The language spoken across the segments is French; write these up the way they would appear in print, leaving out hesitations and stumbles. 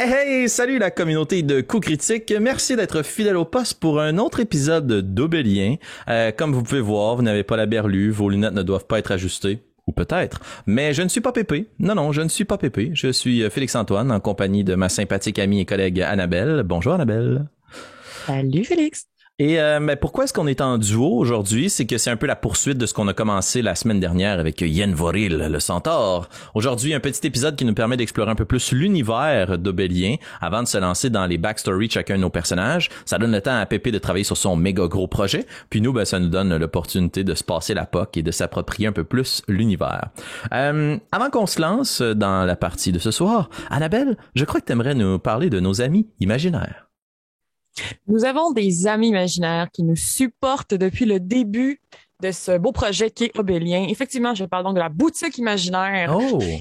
Hey, salut la communauté de Coups Critiques. Merci d'être fidèle au poste pour un autre épisode d'Obélien. Comme vous pouvez voir, vous n'avez pas la berlue, vos lunettes ne doivent pas être ajustées. Ou peut-être. Mais je ne suis pas Pépé. Non, je ne suis pas Pépé. Je suis Félix-Antoine en compagnie de ma sympathique amie et collègue Annabelle. Bonjour Annabelle. Salut Félix. Et pourquoi est-ce qu'on est en duo aujourd'hui? C'est que c'est un peu la poursuite de ce qu'on a commencé la semaine dernière avec Yen Voril, le centaure. Aujourd'hui, un petit épisode qui nous permet d'explorer un peu plus l'univers d'Obélien avant de se lancer dans les backstories de chacun de nos personnages. Ça donne le temps à Pépé de travailler sur son méga gros projet. Puis nous, ça nous donne l'opportunité de se passer la POC et de s'approprier un peu plus l'univers. Avant qu'on se lance dans la partie de ce soir, Annabelle, je crois que tu aimerais nous parler de nos amis imaginaires. Nous avons des amis imaginaires qui nous supportent depuis le début de ce beau projet qui est Obélien. Effectivement, je parle donc de la boutique imaginaire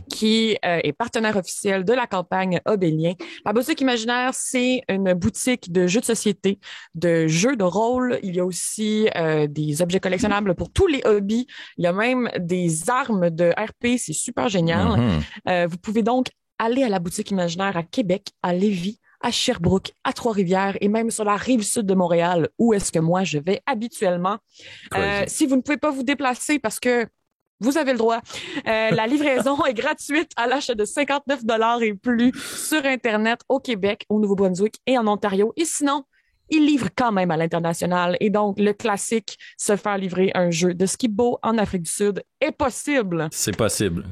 qui est partenaire officiel de la campagne Obélien. La boutique imaginaire, c'est une boutique de jeux de société, de jeux de rôle. Il y a aussi des objets collectionnables pour tous les hobbies. Il y a même des armes de RP. C'est super génial. Vous pouvez donc aller à la boutique imaginaire à Québec, à Lévis, à Sherbrooke, à Trois-Rivières et même sur la rive sud de Montréal, où est-ce que moi je vais habituellement. Si vous ne pouvez pas vous déplacer parce que vous avez le droit, la livraison est gratuite à l'achat de 59 $ et plus sur Internet au Québec, au Nouveau-Brunswick et en Ontario. Et sinon, ils livrent quand même à l'international. Et donc, le classique, se faire livrer un jeu de Skip-Bo en Afrique du Sud est possible. C'est possible.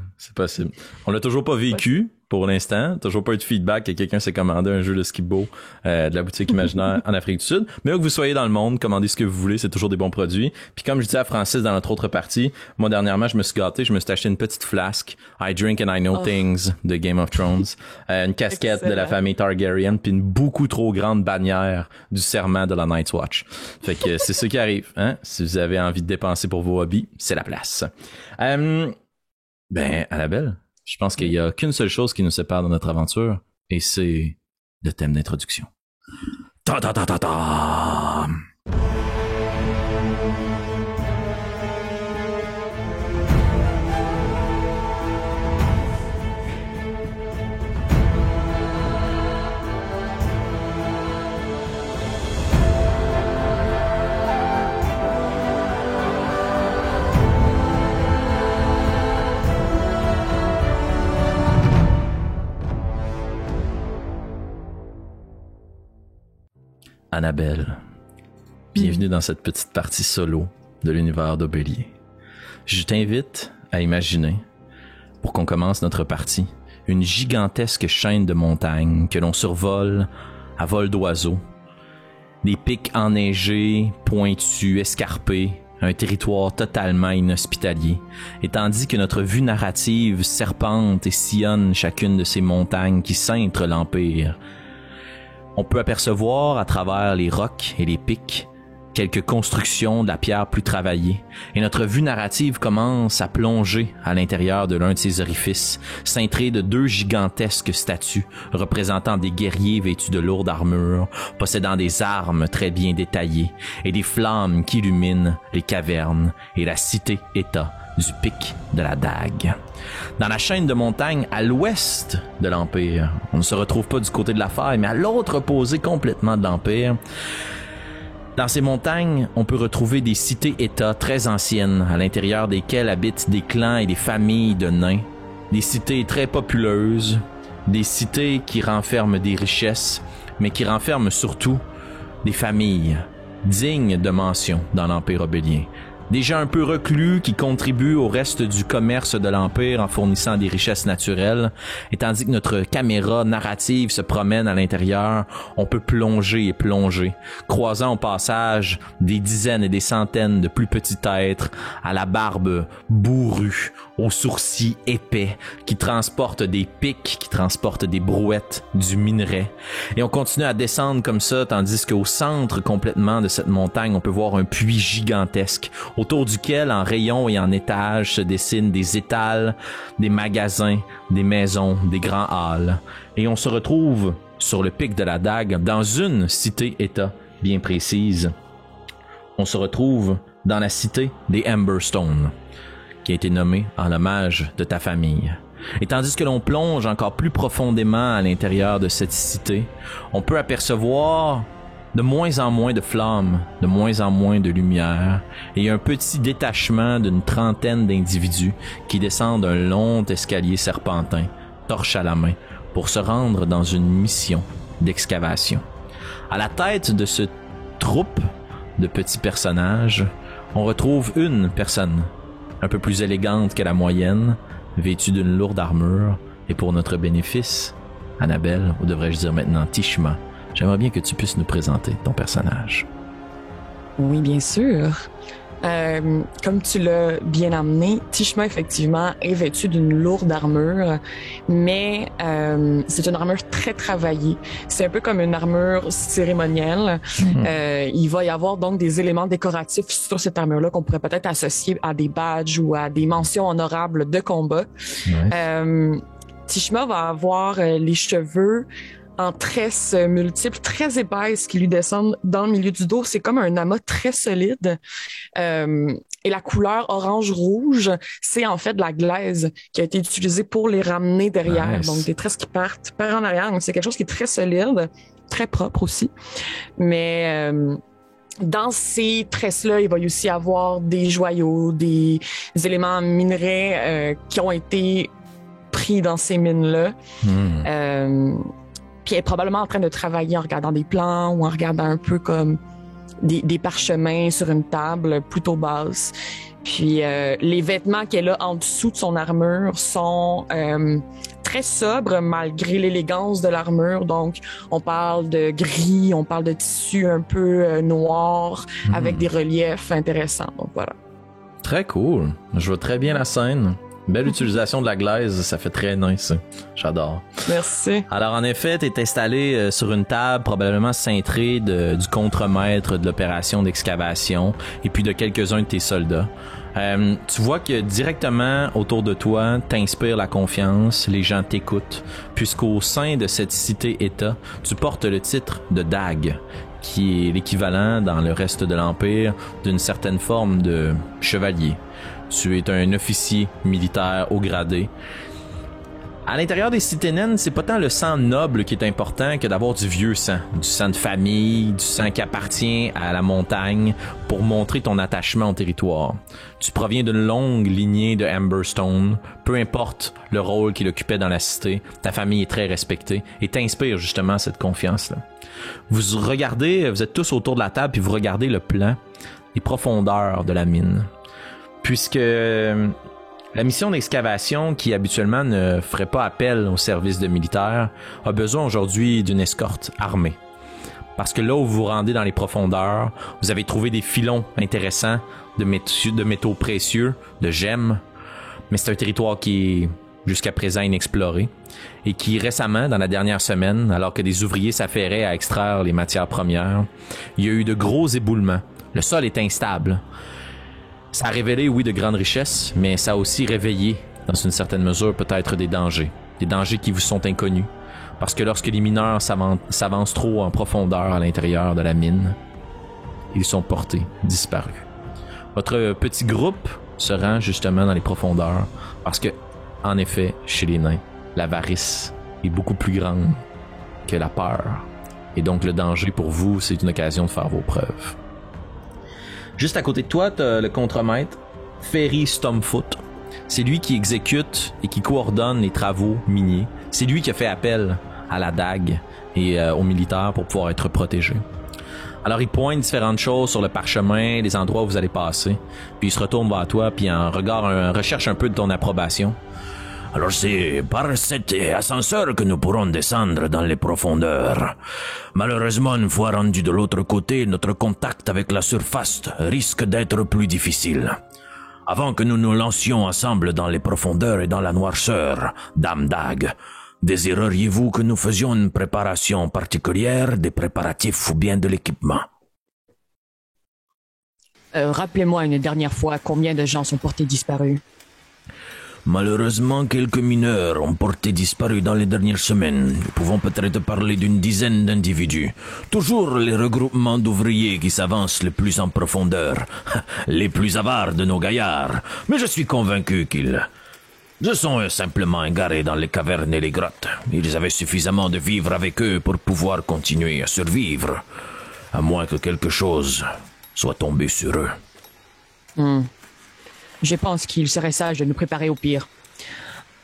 On l'a toujours pas vécu. Pour l'instant, toujours pas eu de feedback que quelqu'un s'est commandé un jeu de Skip-Bo de la boutique imaginaire en Afrique du Sud. Mais où que vous soyez dans le monde, commandez ce que vous voulez, c'est toujours des bons produits. Puis comme je disais à Francis dans notre autre partie, moi dernièrement, je me suis gâté, je me suis acheté une petite flasque I Drink and I Know Things de Game of Thrones, une casquette de la famille Targaryen, puis une beaucoup trop grande bannière du serment de la Night's Watch. Fait que c'est ce qui arrive, hein. Si vous avez envie de dépenser pour vos hobbies, c'est la place. Annabelle, je pense qu'il y a qu'une seule chose qui nous sépare de notre aventure, et c'est le thème d'introduction. Ta ta ta ta ta. Annabelle, bienvenue dans cette petite partie solo de l'univers d'Obélien. Je t'invite à imaginer, pour qu'on commence notre partie, une gigantesque chaîne de montagnes que l'on survole à vol d'oiseau. Des pics enneigés, pointus, escarpés, un territoire totalement inhospitalier. Et tandis que notre vue narrative serpente et sillonne chacune de ces montagnes qui cintrent l'Empire, on peut apercevoir à travers les rocs et les pics quelques constructions de la pierre plus travaillée, et notre vue narrative commence à plonger à l'intérieur de l'un de ces orifices, cintré de deux gigantesques statues représentant des guerriers vêtus de lourdes armures, possédant des armes très bien détaillées, et des flammes qui illuminent les cavernes et la cité-État du pic de la dague. Dans la chaîne de montagnes à l'ouest de l'Empire, on ne se retrouve pas du côté de la faille, mais à l'autre opposé complètement de l'Empire. Dans ces montagnes, on peut retrouver des cités-États très anciennes, à l'intérieur desquelles habitent des clans et des familles de nains. Des cités très populeuses, des cités qui renferment des richesses, mais qui renferment surtout des familles dignes de mention dans l'Empire obélien. Des gens un peu reclus qui contribuent au reste du commerce de l'Empire en fournissant des richesses naturelles. Et tandis que notre caméra narrative se promène à l'intérieur, on peut plonger et plonger, croisant au passage des dizaines et des centaines de plus petits êtres à la barbe bourrue, aux sourcils épais, qui transportent des pics, qui transportent des brouettes, du minerai. Et on continue à descendre comme ça, tandis qu'au centre complètement de cette montagne, on peut voir un puits gigantesque, autour duquel, en rayons et en étages, se dessinent des étals, des magasins, des maisons, des grands halls. Et on se retrouve sur le pic de la dague, dans une cité-État bien précise. On se retrouve dans la cité des Emberstone, qui a été nommée en l'hommage de ta famille. Et tandis que l'on plonge encore plus profondément à l'intérieur de cette cité, on peut apercevoir de moins en moins de flammes, de moins en moins de lumière, et un petit détachement d'une trentaine d'individus qui descendent un long escalier serpentin, torche à la main, pour se rendre dans une mission d'excavation. À la tête de ce troupe de petits personnages, on retrouve une personne, un peu plus élégante que la moyenne, vêtue d'une lourde armure, et pour notre bénéfice, Annabelle, ou devrais-je dire maintenant Tishma, j'aimerais bien que tu puisses nous présenter ton personnage. Oui, bien sûr. Comme tu l'as bien amené, Tishma, effectivement, est vêtue d'une lourde armure, mais c'est une armure très travaillée. C'est un peu comme une armure cérémonielle. Il va y avoir donc des éléments décoratifs sur cette armure-là qu'on pourrait peut-être associer à des badges ou à des mentions honorables de combat. Nice. Tishma va avoir les cheveux en tresses multiples, très épaisses qui lui descendent dans le milieu du dos. C'est comme un amas très solide. Et la couleur orange-rouge, c'est en fait de la glaise qui a été utilisée pour les ramener derrière. Nice. Donc, des tresses qui partent par en arrière. Donc, c'est quelque chose qui est très solide, très propre aussi. Mais dans ces tresses-là, il va y aussi avoir des joyaux, des éléments minerais qui ont été pris dans ces mines-là. Puis elle est probablement en train de travailler en regardant des plans ou en regardant un peu comme des parchemins sur une table plutôt basse. Puis les vêtements qu'elle a en dessous de son armure sont très sobres malgré l'élégance de l'armure. Donc on parle de gris, on parle de tissu un peu noir avec des reliefs intéressants. Donc voilà. Très cool. Je vois très bien la scène. Belle utilisation de la glaise, ça fait très nice. J'adore. Merci. Alors, en effet, tu es installé sur une table, probablement cintrée du contremaître de l'opération d'excavation et puis de quelques-uns de tes soldats. Tu vois que directement autour de toi t'inspire la confiance, les gens t'écoutent, puisqu'au sein de cette cité-État, tu portes le titre de Dag, qui est l'équivalent dans le reste de l'Empire d'une certaine forme de chevalier. Tu es un officier militaire haut gradé. À l'intérieur des cités naines, c'est pas tant le sang noble qui est important que d'avoir du vieux sang, du sang de famille, du sang qui appartient à la montagne pour montrer ton attachement au territoire. Tu proviens d'une longue lignée de Amberstone, peu importe le rôle qu'il occupait dans la cité, ta famille est très respectée et t'inspire justement cette confiance-là. Vous êtes tous autour de la table puis vous regardez le plan, les profondeurs de la mine. Puisque la mission d'excavation, qui habituellement ne ferait pas appel au service de militaires, a besoin aujourd'hui d'une escorte armée. Parce que là où vous vous rendez dans les profondeurs, vous avez trouvé des filons intéressants de métaux précieux, de gemmes, mais c'est un territoire qui est jusqu'à présent inexploré et qui récemment, dans la dernière semaine, alors que des ouvriers s'affairaient à extraire les matières premières, il y a eu de gros éboulements. Le sol est instable. Ça a révélé, oui, de grandes richesses, mais ça a aussi réveillé, dans une certaine mesure, peut-être des dangers qui vous sont inconnus, parce que lorsque les mineurs s'avancent trop en profondeur à l'intérieur de la mine, ils sont portés disparus. Votre petit groupe se rend justement dans les profondeurs, parce que, en effet, chez les nains, l'avarice est beaucoup plus grande que la peur, et donc le danger pour vous, c'est une occasion de faire vos preuves. Juste à côté de toi, t'as le contremaître, Ferry Stormfoot. C'est lui qui exécute et qui coordonne les travaux miniers. C'est lui qui a fait appel à la dague et aux militaires pour pouvoir être protégé. Alors il pointe différentes choses sur le parchemin, les endroits où vous allez passer, puis il se retourne vers toi, puis en recherche un peu de ton approbation. Alors c'est par cet ascenseur que nous pourrons descendre dans les profondeurs. Malheureusement, une fois rendu de l'autre côté, notre contact avec la surface risque d'être plus difficile. Avant que nous nous lancions ensemble dans les profondeurs et dans la noirceur, Dame Dag, désireriez-vous que nous faisions une préparation particulière, des préparatifs ou bien de l'équipement? Rappelez-moi une dernière fois combien de gens sont portés disparus. Malheureusement, quelques mineurs ont porté disparu dans les dernières semaines. Nous pouvons peut-être parler d'une dizaine d'individus. Toujours les regroupements d'ouvriers qui s'avancent le plus en profondeur. Les plus avares de nos gaillards. Mais je suis convaincu qu'ils Ce sont simplement égarés dans les cavernes et les grottes. Ils avaient suffisamment de vivres avec eux pour pouvoir continuer à survivre. À moins que quelque chose soit tombé sur eux. Je pense qu'il serait sage de nous préparer au pire.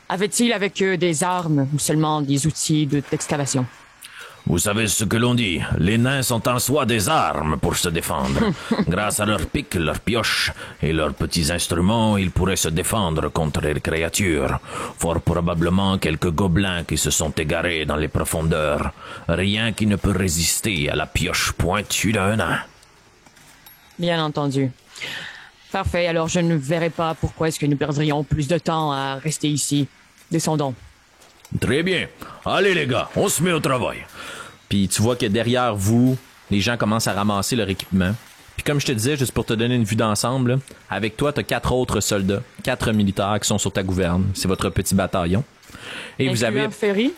Avait-il avec eux des armes ou seulement des outils d'excavation? Vous savez ce que l'on dit, les nains sont en soi des armes pour se défendre. Grâce à leurs pics, leurs pioches et leurs petits instruments, ils pourraient se défendre contre les créatures. Fort probablement quelques gobelins qui se sont égarés dans les profondeurs. Rien qui ne peut résister à la pioche pointue d'un nain. Bien entendu. Parfait, alors je ne verrai pas pourquoi est-ce que nous perdrions plus de temps à rester ici. Descendons. Très bien. Allez les gars, on se met au travail. Puis tu vois que derrière vous, les gens commencent à ramasser leur équipement. Puis comme je te disais, juste pour te donner une vue d'ensemble, là, avec toi, tu as 4 autres soldats, 4 militaires qui sont sur ta gouverne. C'est votre petit bataillon. Et vous avez... Ferry?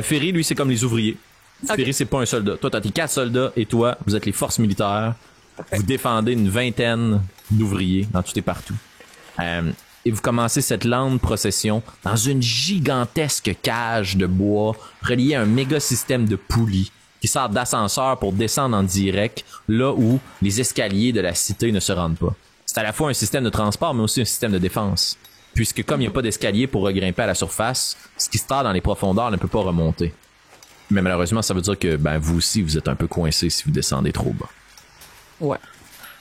Ferry, lui, c'est comme les ouvriers. Okay. Ferry, c'est pas un soldat. Toi, tu as tes 4 soldats et toi, vous êtes les forces militaires. Okay. Vous défendez une vingtaine d'ouvriers dans tout et partout. Et vous commencez cette lente procession dans une gigantesque cage de bois reliée à un méga système de poulies qui sert d'ascenseur pour descendre en direct là où les escaliers de la cité ne se rendent pas. C'est à la fois un système de transport mais aussi un système de défense. Puisque comme il n'y a pas d'escalier pour regrimper à la surface, ce qui se tord dans les profondeurs ne peut pas remonter. Mais malheureusement, ça veut dire que vous aussi, vous êtes un peu coincé si vous descendez trop bas. Ouais.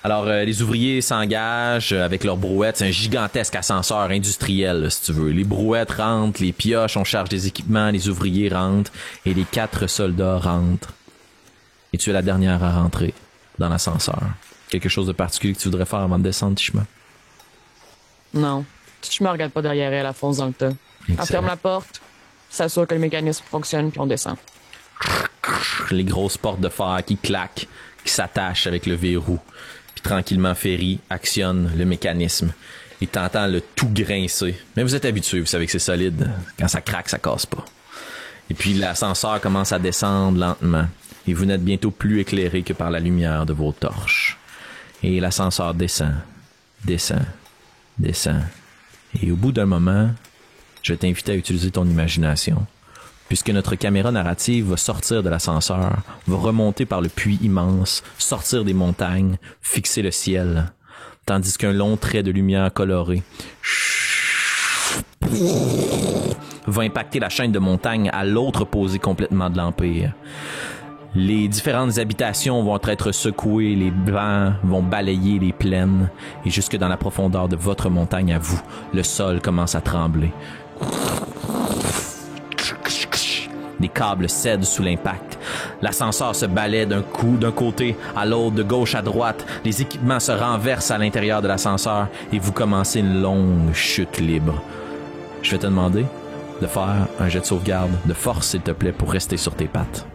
Alors, les ouvriers s'engagent avec leurs brouettes. C'est un gigantesque ascenseur industriel, si tu veux. Les brouettes rentrent, les pioches, on charge des équipements, les ouvriers rentrent et les 4 soldats rentrent. Et tu es la dernière à rentrer dans l'ascenseur. Quelque chose de particulier que tu voudrais faire avant de descendre, Tishma? Non. Tishma regarde pas derrière elle, elle fonce dans le tas. Elle ferme la porte, s'assure que le mécanisme fonctionne, puis on descend. Les grosses portes de fer qui claquent, qui s'attachent avec le verrou. Puis tranquillement, Ferry actionne le mécanisme. Et t'entends le tout grincer. Mais vous êtes habitués, vous savez que c'est solide. Quand ça craque, ça casse pas. Et puis l'ascenseur commence à descendre lentement. Et vous n'êtes bientôt plus éclairé que par la lumière de vos torches. Et l'ascenseur descend, descend, descend. Et au bout d'un moment, je vais t'inviter à utiliser ton imagination. Puisque notre caméra narrative va sortir de l'ascenseur, va remonter par le puits immense, sortir des montagnes, fixer le ciel, tandis qu'un long trait de lumière colorée va impacter la chaîne de montagnes à l'autre opposé complètement de l'Empire. Les différentes habitations vont être secouées, les vents vont balayer les plaines, et jusque dans la profondeur de votre montagne à vous, le sol commence à trembler. Les câbles cèdent sous l'impact. L'ascenseur se balaie d'un côté à l'autre, de gauche à droite. Les équipements se renversent à l'intérieur de l'ascenseur et vous commencez une longue chute libre. Je vais te demander de faire un jet de sauvegarde de force, s'il te plaît, pour rester sur tes pattes.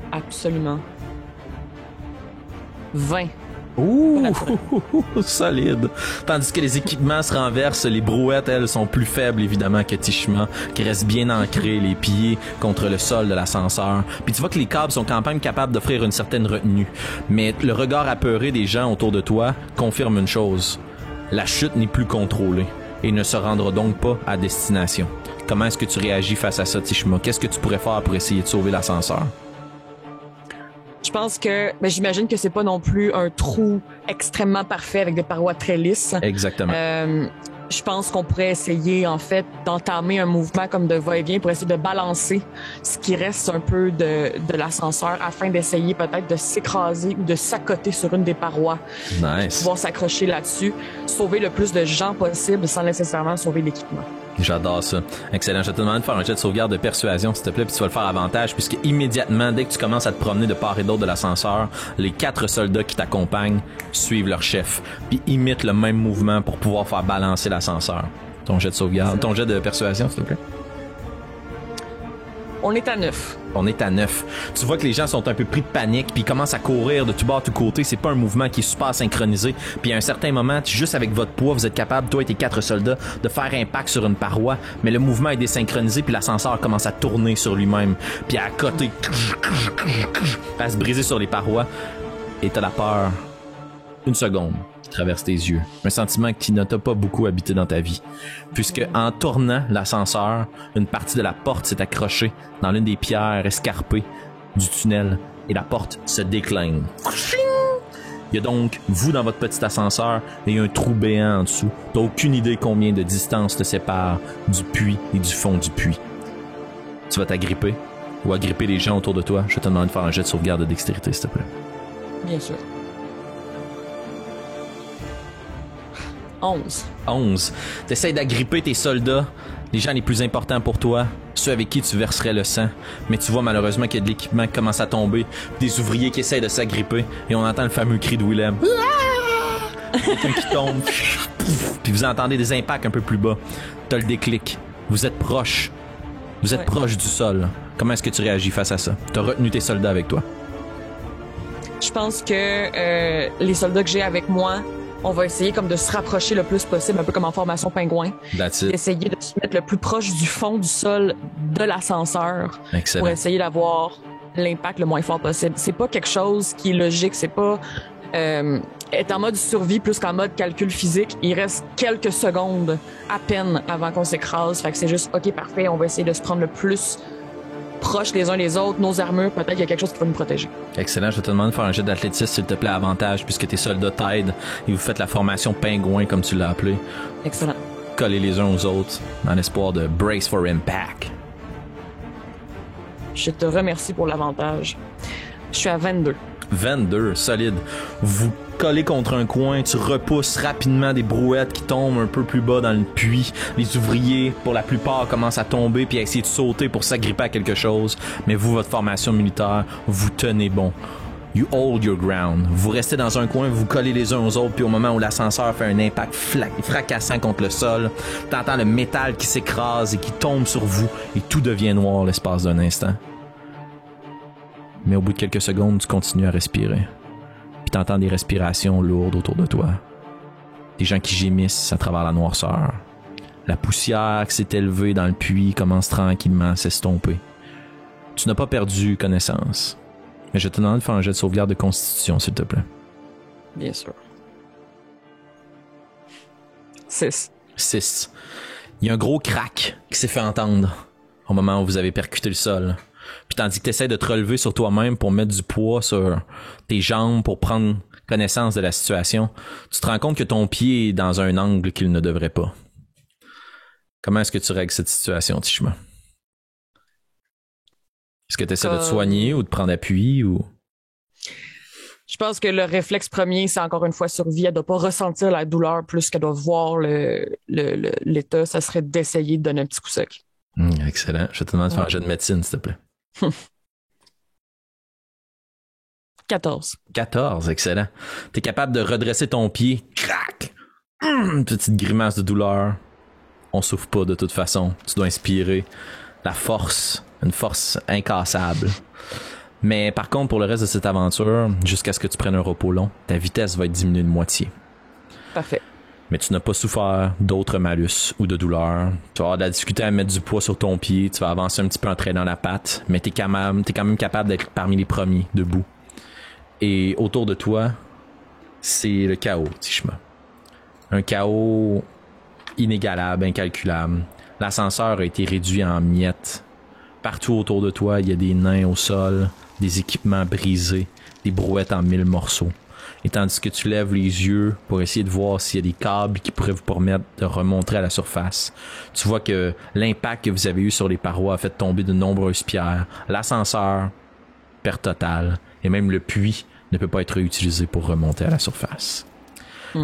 Absolument. 20. Ouh, solide. Tandis que les équipements se renversent, les brouettes, elles, sont plus faibles, évidemment, que Tishma, qui reste bien ancré, les pieds contre le sol de l'ascenseur. Puis tu vois que les câbles sont quand même capables d'offrir une certaine retenue. Mais le regard apeuré des gens autour de toi confirme une chose. La chute n'est plus contrôlée et ne se rendra donc pas à destination. Comment est-ce que tu réagis face à ça, Tishma? Qu'est-ce que tu pourrais faire pour essayer de sauver l'ascenseur? Je pense que, j'imagine que c'est pas non plus un trou extrêmement parfait avec des parois très lisses. Exactement. Je pense qu'on pourrait essayer, en fait, d'entamer un mouvement comme de va-et-vient pour essayer de balancer ce qui reste un peu de l'ascenseur afin d'essayer peut-être de s'écraser ou de s'accoter sur une des parois. Nice. Pouvoir s'accrocher là-dessus, sauver le plus de gens possible sans nécessairement sauver l'équipement. J'adore ça. Excellent. Je vais te demander de faire un jet de sauvegarde de persuasion, s'il te plaît, puis tu vas le faire avantage, puisque immédiatement, dès que tu commences à te promener de part et d'autre de l'ascenseur, les 4 soldats qui t'accompagnent suivent leur chef, puis imitent le même mouvement pour pouvoir faire balancer l'ascenseur. Ton jet de sauvegarde, ton jet de persuasion, s'il te plaît. On est à 9. On est à 9. Tu vois que les gens sont un peu pris de panique, puis ils commencent à courir de tout bord, de tout côté. C'est pas un mouvement qui est super synchronisé. Puis à un certain moment, juste avec votre poids, vous êtes capable, toi et tes 4 soldats, de faire impact sur une paroi. Mais le mouvement est désynchronisé, puis l'ascenseur commence à tourner sur lui-même. Puis à côté, à se briser sur les parois. Et t'as la peur. Une seconde. traverse tes yeux. Un sentiment qui ne t'a pas beaucoup habité dans ta vie. Puisque en tournant l'ascenseur, une partie de la porte s'est accrochée dans l'une des pierres escarpées du tunnel et la porte se décline. Il y a donc vous dans votre petit ascenseur et il y a un trou béant en dessous. T'as aucune idée combien de distance te sépare du puits et du fond du puits. Tu vas t'agripper ou agripper les gens autour de toi. Je vais te demander de faire un jet de sauvegarde de dextérité, s'il te plaît. Bien sûr. 11. 11. T'essayes d'agripper tes soldats, les gens les plus importants pour toi, ceux avec qui tu verserais le sang. Mais tu vois malheureusement qu'il y a de l'équipement qui commence à tomber, des ouvriers qui essayent de s'agripper, et on entend le fameux cri de Willem. Quelqu'un qui tombe, puis vous entendez des impacts un peu plus bas. T'as le déclic. Vous êtes proche. Vous êtes proche du sol. Comment est-ce que tu réagis face à ça? T'as retenu tes soldats avec toi. Je pense que les soldats que j'ai avec moi, on va essayer comme de se rapprocher le plus possible, un peu comme en formation pingouin. D'essayer de se mettre le plus proche du fond du sol de l'ascenseur. Excellent. Pour essayer d'avoir l'impact le moins fort possible. C'est pas quelque chose qui est logique, c'est pas être en mode survie plus qu'en mode calcul physique. Il reste quelques secondes à peine avant qu'on s'écrase. Fait que c'est juste, OK, parfait, on va essayer de se prendre le plus proches les uns les autres, nos armures, peut-être qu'il y a quelque chose qui va nous protéger. Excellent, je te demande de faire un jet d'athlétisme, s'il te plaît, avantage, puisque tes soldats t'aident et vous faites la formation pingouin, comme tu l'as appelé. Excellent. Collez les uns aux autres, dans l'espoir de brace for impact. Je te remercie pour l'avantage. Je suis à 22. 22, solide. Vous collez contre un coin, tu repousses rapidement des brouettes qui tombent un peu plus bas dans le puits. Les ouvriers, pour la plupart, commencent à tomber puis à essayer de sauter pour s'agripper à quelque chose. Mais vous, votre formation militaire, vous tenez bon. You hold your ground. Vous restez dans un coin, vous collez les uns aux autres, puis au moment où l'ascenseur fait un impact fracassant contre le sol, t'entends le métal qui s'écrase et qui tombe sur vous, et tout devient noir l'espace d'un instant. Mais au bout de quelques secondes, tu continues à respirer. Puis t'entends des respirations lourdes autour de toi. Des gens qui gémissent à travers la noirceur. La poussière qui s'est élevée dans le puits commence tranquillement à s'estomper. Tu n'as pas perdu connaissance. Mais je te demande de faire un jet de sauvegarde de constitution, s'il te plaît. Bien sûr. 6. 6. Il y a un gros crack qui s'est fait entendre au moment où vous avez percuté le sol. Puis tandis que tu essaies de te relever sur toi-même pour mettre du poids sur tes jambes pour prendre connaissance de la situation, tu te rends compte que ton pied est dans un angle qu'il ne devrait pas. Comment est-ce que tu règles cette situation, Tishma? Est-ce que tu essaies de te soigner ou de prendre appui ou... Je pense que le réflexe premier, c'est encore une fois survie. Elle doit pas ressentir la douleur plus qu'elle doit voir l'état. Ça serait d'essayer de donner un petit coup sec. Excellent. Je te demande de faire un jet de médecine, s'il te plaît. 14. 14, excellent. T'es capable de redresser ton pied. Crac! Une petite grimace de douleur. On souffre pas de toute façon. Tu dois inspirer la force, une force incassable. Mais par contre, pour le reste de cette aventure, jusqu'à ce que tu prennes un repos long, ta vitesse va être diminuée de moitié. Parfait. Mais tu n'as pas souffert d'autres malus ou de douleur. Tu vas avoir de la difficulté à mettre du poids sur ton pied, tu vas avancer un petit peu en traînant la patte, mais t'es quand même capable d'être parmi les premiers debout. Et autour de toi, c'est le chaos, Tishma. Un chaos inégalable, incalculable. L'ascenseur a été réduit en miettes. Partout autour de toi, il y a des nains au sol, des équipements brisés, des brouettes en 1000 morceaux. Et tandis que tu lèves les yeux pour essayer de voir s'il y a des câbles qui pourraient vous permettre de remonter à la surface, tu vois que l'impact que vous avez eu sur les parois a fait tomber de nombreuses pierres. L'ascenseur, perte totale, et même le puits ne peut pas être réutilisé pour remonter à la surface.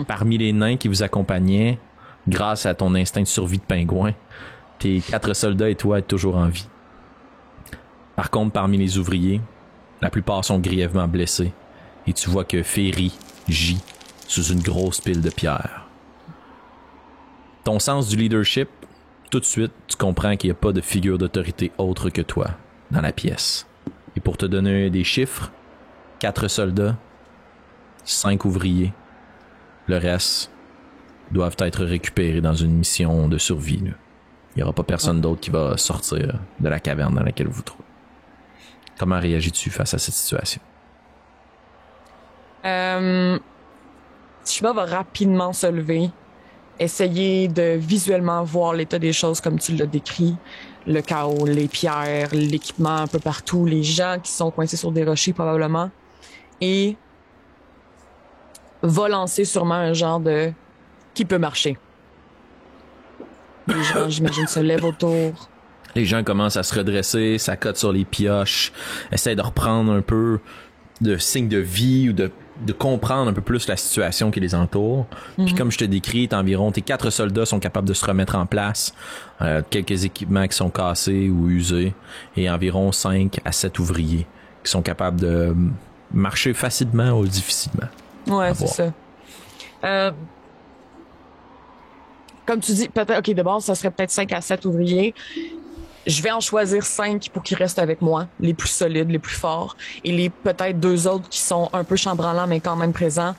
Parmi les nains qui vous accompagnaient, grâce à ton instinct de survie de pingouin, tes 4 soldats et toi êtes toujours en vie. Par contre, parmi les ouvriers, la plupart sont grièvement blessés. Et tu vois que Ferry gît sous une grosse pile de pierres. Ton sens du leadership, tout de suite, tu comprends qu'il n'y a pas de figure d'autorité autre que toi dans la pièce. Et pour te donner des chiffres, 4 soldats, 5 ouvriers, le reste doivent être récupérés dans une mission de survie. Là. Il n'y aura pas personne d'autre qui va sortir de la caverne dans laquelle vous vous trouvez. Comment réagis-tu face à cette situation? Shiba va rapidement se lever, essayer de visuellement voir l'état des choses comme tu l'as décrit. Le chaos, les pierres, l'équipement un peu partout, les gens qui sont coincés sur des rochers probablement. Et va lancer sûrement un genre de qui peut marcher. Les gens, j'imagine, se lèvent autour. Les gens commencent à se redresser, s'accotent sur les pioches, essayent de reprendre un peu de signes de vie ou de comprendre un peu plus la situation qui les entoure. Puis comme je te décris, tes 4 soldats sont capables de se remettre en place, quelques équipements qui sont cassés ou usés, et environ 5 à 7 ouvriers qui sont capables de marcher facilement ou difficilement. Ouais, c'est ça. Comme tu dis, peut-être, OK, de base, ça serait peut-être 5 à 7 ouvriers. Je vais en choisir 5 pour qu'ils restent avec moi, les plus solides, les plus forts. Et les peut-être 2 autres qui sont un peu chambranlants, mais quand même présents,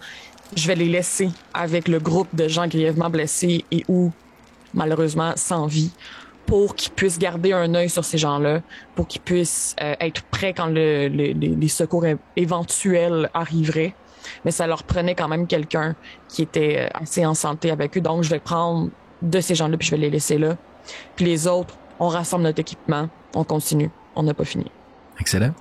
je vais les laisser avec le groupe de gens grièvement blessés et ou, malheureusement, sans vie, pour qu'ils puissent garder un œil sur ces gens-là, pour qu'ils puissent être prêts quand les secours éventuels arriveraient. Mais ça leur prenait quand même quelqu'un qui était assez en santé avec eux. Donc, je vais prendre de ces gens-là puis je vais les laisser là. Puis les autres, on rassemble notre équipement, on continue, on n'a pas fini. Excellent.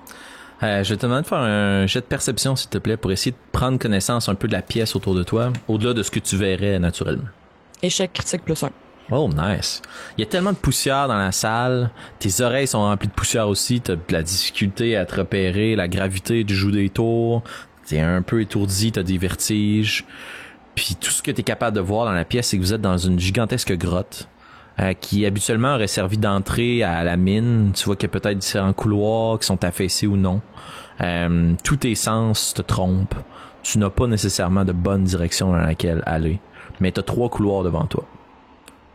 Je vais te demander de faire un jet de perception, s'il te plaît, pour essayer de prendre connaissance un peu de la pièce autour de toi, au-delà de ce que tu verrais naturellement. Échec critique +1. Oh, nice. Il y a tellement de poussière dans la salle, tes oreilles sont remplies de poussière aussi, t'as de la difficulté à te repérer, la gravité du joue des tours, t'es un peu étourdi, t'as des vertiges, puis tout ce que t'es capable de voir dans la pièce, c'est que vous êtes dans une gigantesque grotte. Qui habituellement aurait servi d'entrée à la mine. Tu vois qu'il y a peut-être différents couloirs qui sont affaissés ou non. Tous tes sens te trompent. Tu n'as pas nécessairement de bonne direction dans laquelle aller. Mais tu as 3 couloirs devant toi.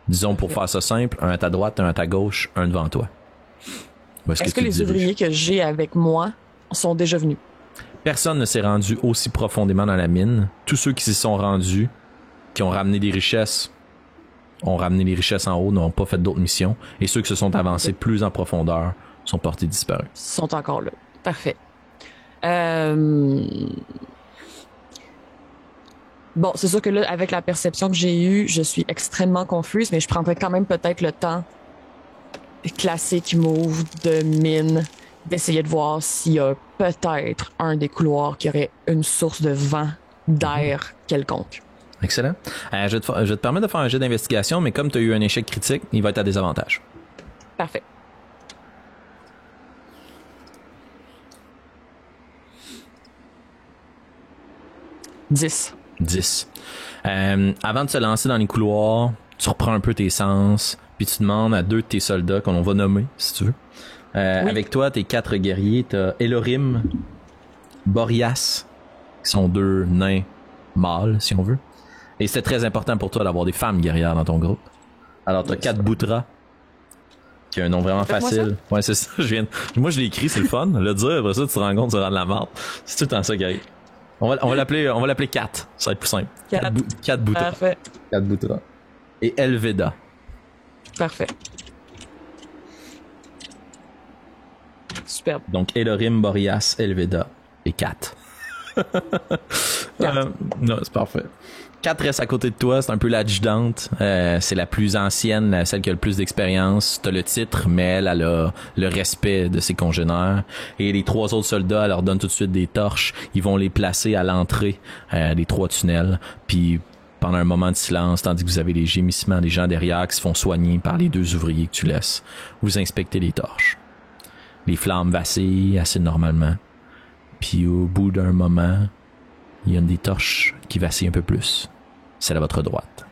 Disons, pour faire ça simple, un à ta droite, un à ta gauche, un devant toi. Est-ce que les ouvriers que j'ai avec moi sont déjà venus? Personne ne s'est rendu aussi profondément dans la mine. Tous ceux qui s'y sont rendus, qui ont ramené des richesses, ont ramené les richesses en haut, n'ont pas fait d'autres missions. Et ceux qui se sont avancés plus en profondeur sont portés disparus. Sont encore là. Parfait. Bon, c'est sûr que là, avec la perception que j'ai eue, je suis extrêmement confuse, mais je prendrais quand même peut-être le temps classique move de mine d'essayer de voir s'il y a peut-être un des couloirs qui aurait une source de vent, d'air quelconque. Excellent. Je vais te permettre de faire un jet d'investigation, mais comme tu as eu un échec critique, il va être à désavantage. Parfait. Dix. Avant de se lancer dans les couloirs, tu reprends un peu tes sens, puis tu demandes à 2 de tes soldats, qu'on va nommer, si tu veux. Oui. Avec toi, tes 4 guerriers, t'as Elorim, Boreas, qui sont 2 nains mâles, si on veut. Et c'est très important pour toi d'avoir des femmes guerrières dans ton groupe. Alors, t'as 4 Boutra, qui a un nom vraiment facile. Ouais, c'est ça, moi, je l'ai écrit, c'est le fun. Le dire, après ça, tu te rends compte, tu rends de la merde. C'est tout le temps ça, guerrier. On va l'appeler 4. Ça va être plus simple. 4 Boutra. Parfait. 4 Boutra. Et Elveda. Parfait. Superbe. Donc, Elorim, Boreas, Elveda et 4. Non, c'est parfait. 4 reste à côté de toi, c'est un peu l'adjudante. C'est la plus ancienne, celle qui a le plus d'expérience. T'as le titre, mais elle a le respect de ses congénères. Et les 3 autres soldats, elle leur donne tout de suite des torches. Ils vont les placer à l'entrée des 3 tunnels. Puis pendant un moment de silence, tandis que vous avez les gémissements des gens derrière qui se font soigner par les 2 ouvriers que tu laisses, vous inspectez les torches. Les flammes vacillent assez normalement. Puis au bout d'un moment, il y a une des torches qui vacille un peu plus. Celle à votre droite.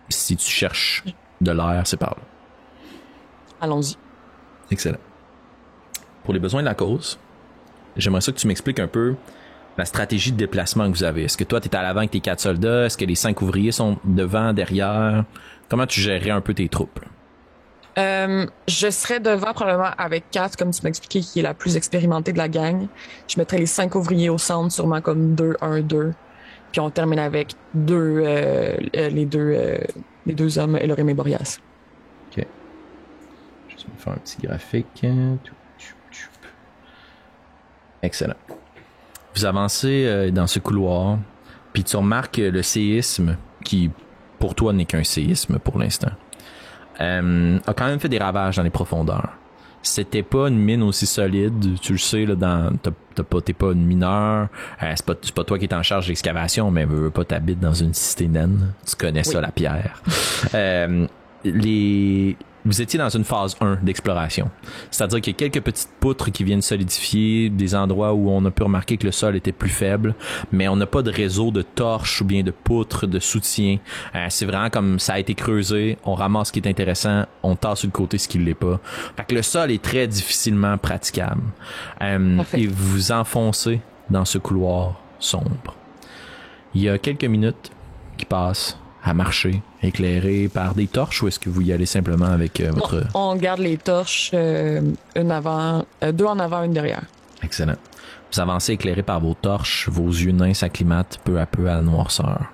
Si tu cherches de l'air, c'est par là. Allons-y. Excellent. Pour les besoins de la cause, j'aimerais ça que tu m'expliques un peu la stratégie de déplacement que vous avez. Est-ce que toi, tu es à l'avant avec tes 4 soldats? Est-ce que les 5 ouvriers sont devant, derrière? Comment tu gérerais un peu tes troupes? Je serais devant probablement avec 4, comme tu m'as expliqué, qui est la plus expérimentée de la gang. Je mettrais les 5 ouvriers au centre, sûrement comme 2, 1, 2. Puis on termine avec les deux hommes, Elorim et Boreas. Ok. Je vais faire un petit graphique. Excellent. Vous avancez dans ce couloir. Puis tu remarques que le séisme, qui pour toi n'est qu'un séisme pour l'instant, a quand même fait des ravages dans les profondeurs. C'était pas une mine aussi solide, tu le sais, là, t'es pas une mineur, c'est pas toi qui es en charge de l'excavation, mais veux pas t'habites dans une cité naine, tu connais ça, la pierre. Vous étiez dans une phase 1 d'exploration. C'est-à-dire qu'il y a quelques petites poutres qui viennent solidifier, des endroits où on a pu remarquer que le sol était plus faible, mais on n'a pas de réseau de torches ou bien de poutres, de soutien. C'est vraiment comme ça a été creusé, on ramasse ce qui est intéressant, on tasse sur le côté ce qui ne l'est pas. Fait que le sol est très difficilement praticable. Et vous vous enfoncez dans ce couloir sombre. Il y a quelques minutes qui passent à marcher, éclairé par des torches, ou est-ce que vous y allez simplement avec votre... On garde les torches, deux en avant, une derrière. Excellent. Vous avancez éclairé par vos torches, vos yeux nains s'acclimatent peu à peu à la noirceur.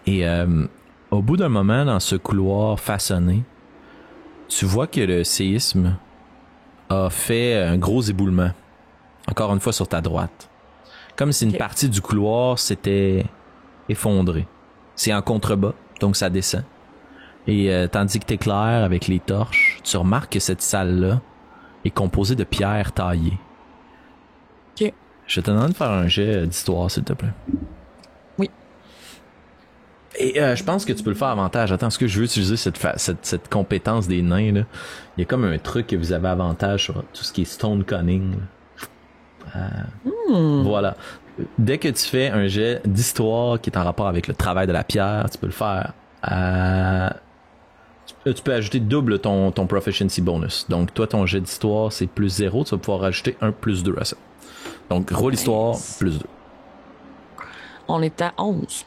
Et au bout d'un moment, dans ce couloir façonné, tu vois que le séisme a fait un gros éboulement, encore une fois sur ta droite. Comme si une partie du couloir s'était effondrée. C'est en contrebas, donc ça descend. Et tandis que t'éclaires avec les torches, tu remarques que cette salle-là est composée de pierres taillées. OK. Je te demande de faire un jet d'histoire, s'il te plaît. Oui. Et je pense que tu peux le faire avantage. Attends, est-ce que je veux utiliser cette compétence des nains, là? Il y a comme un truc que vous avez avantage sur tout ce qui est stone cunning. Voilà. Dès que tu fais un jet d'histoire qui est en rapport avec le travail de la pierre, tu peux le faire tu peux ajouter double ton proficiency bonus. Donc toi, ton jet d'histoire, c'est plus 0, tu vas pouvoir rajouter un plus 2 à ça. Donc roule histoire, plus 2. On est à 11.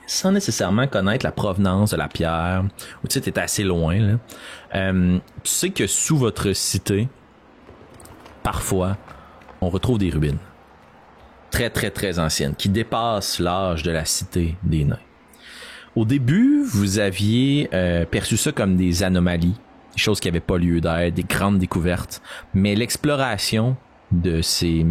Sans nécessairement connaître la provenance de la pierre, ou tu sais, t'es assez loin, là. Tu sais que sous votre cité, parfois, on retrouve des ruines très très très anciennes qui dépassent l'âge de la cité des nains. Au début, vous aviez perçu ça comme des anomalies, des choses qui n'avaient pas lieu d'être, des grandes découvertes, mais l'exploration de ces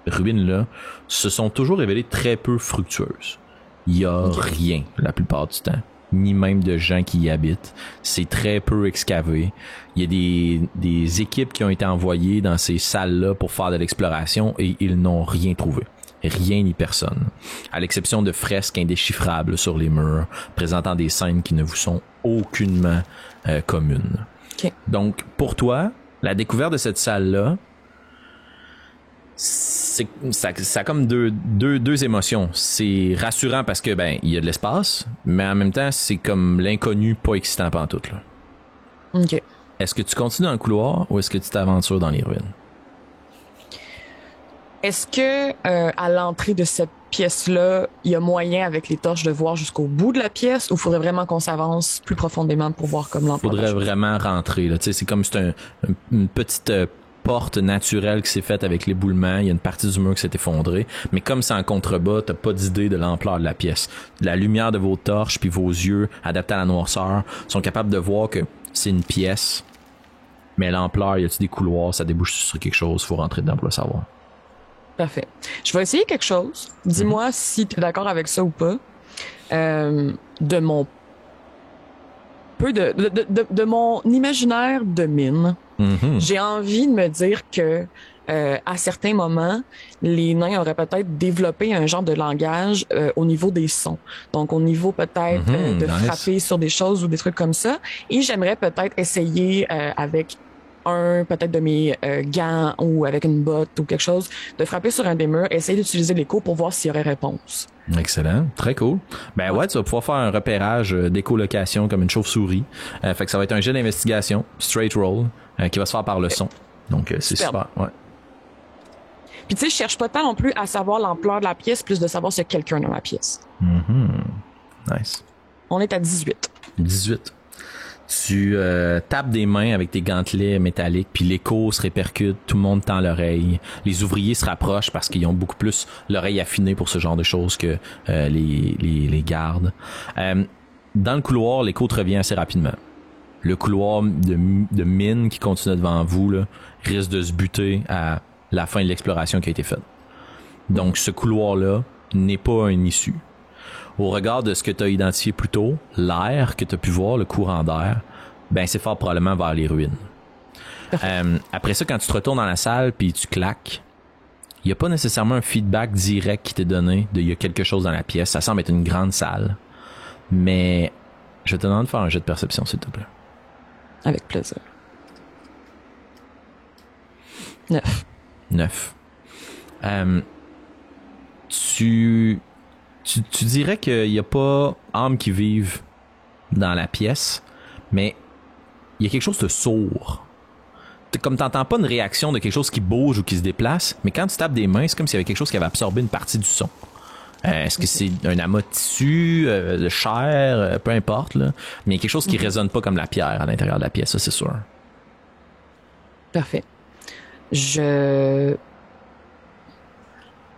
ruines-là se sont toujours révélées très peu fructueuses. Il y a rien la plupart du temps, ni même de gens qui y habitent. C'est très peu excavé. Il y a des équipes qui ont été envoyées dans ces salles-là pour faire de l'exploration et ils n'ont rien trouvé. Rien ni personne. À l'exception de fresques indéchiffrables sur les murs, présentant des scènes qui ne vous sont aucunement communes. Okay. Donc, pour toi, la découverte de cette salle-là, ça a comme deux émotions. C'est rassurant parce que il y a de l'espace, mais en même temps c'est comme l'inconnu pas excitant pantoute, là. OK. Est-ce que tu continues dans le couloir ou est-ce que tu t'aventures dans les ruines? Est-ce que à l'entrée de cette pièce-là, il y a moyen avec les torches de voir jusqu'au bout de la pièce, ou faudrait vraiment qu'on s'avance plus profondément pour voir comme l'emploi? Faudrait vraiment rentrer, là. Tu sais, c'est comme c'est une petite porte naturelle qui s'est faite avec l'éboulement. Il y a une partie du mur qui s'est effondrée. Mais comme c'est en contrebas, t'as pas d'idée de l'ampleur de la pièce. La lumière de vos torches puis vos yeux, adaptés à la noirceur, sont capables de voir que c'est une pièce. Mais l'ampleur, y a-t-il des couloirs, ça débouche sur quelque chose, faut rentrer dedans pour le savoir. Parfait. Je vais essayer quelque chose. Dis-moi si tu es d'accord avec ça ou pas. De mon imaginaire de mine, j'ai envie de me dire que à certains moments, les nains auraient peut-être développé un genre de langage au niveau des sons. Donc, au niveau peut-être de frapper sur des choses ou des trucs comme ça. Et j'aimerais peut-être essayer avec peut-être de mes gants ou avec une botte ou quelque chose, de frapper sur un des murs, essayer d'utiliser l'écho pour voir s'il y aurait réponse. Excellent, très cool. Ouais, tu vas pouvoir faire un repérage d'écolocation comme une chauve-souris. Fait que ça va être un jet d'investigation, straight roll, qui va se faire par le son. Donc c'est super, ouais. Puis tu sais, je cherche pas tant non plus à savoir l'ampleur de la pièce, plus de savoir s'il y a quelqu'un dans la pièce. Nice. On est à 18. 18. Tu tapes des mains avec tes gantelets métalliques, puis l'écho se répercute, tout le monde tend l'oreille. Les ouvriers se rapprochent parce qu'ils ont beaucoup plus l'oreille affinée pour ce genre de choses que les gardes. Dans le couloir, l'écho te revient assez rapidement. Le couloir de mine qui continue devant vous là, risque de se buter à la fin de l'exploration qui a été faite. Donc, ce couloir-là n'est pas une issue. Au regard de ce que tu as identifié plus tôt, l'air que tu as pu voir, le courant d'air, ben c'est fort probablement vers les ruines. Après ça, quand tu te retournes dans la salle puis tu claques, il n'y a pas nécessairement un feedback direct qui t'est donné de il y a quelque chose dans la pièce. Ça semble être une grande salle. Mais je te demande de faire un jet de perception, s'il te plaît. Avec plaisir. 9. Tu dirais qu'il n'y a pas âmes qui vivent dans la pièce, mais il y a quelque chose de sourd. Comme t'entends pas une réaction de quelque chose qui bouge ou qui se déplace, mais quand tu tapes des mains, c'est comme s'il y avait quelque chose qui avait absorbé une partie du son. Est-ce que c'est un amas de tissu, de chair, peu importe, là. Mais il y a quelque chose qui résonne pas comme la pierre à l'intérieur de la pièce, ça c'est sûr. Parfait.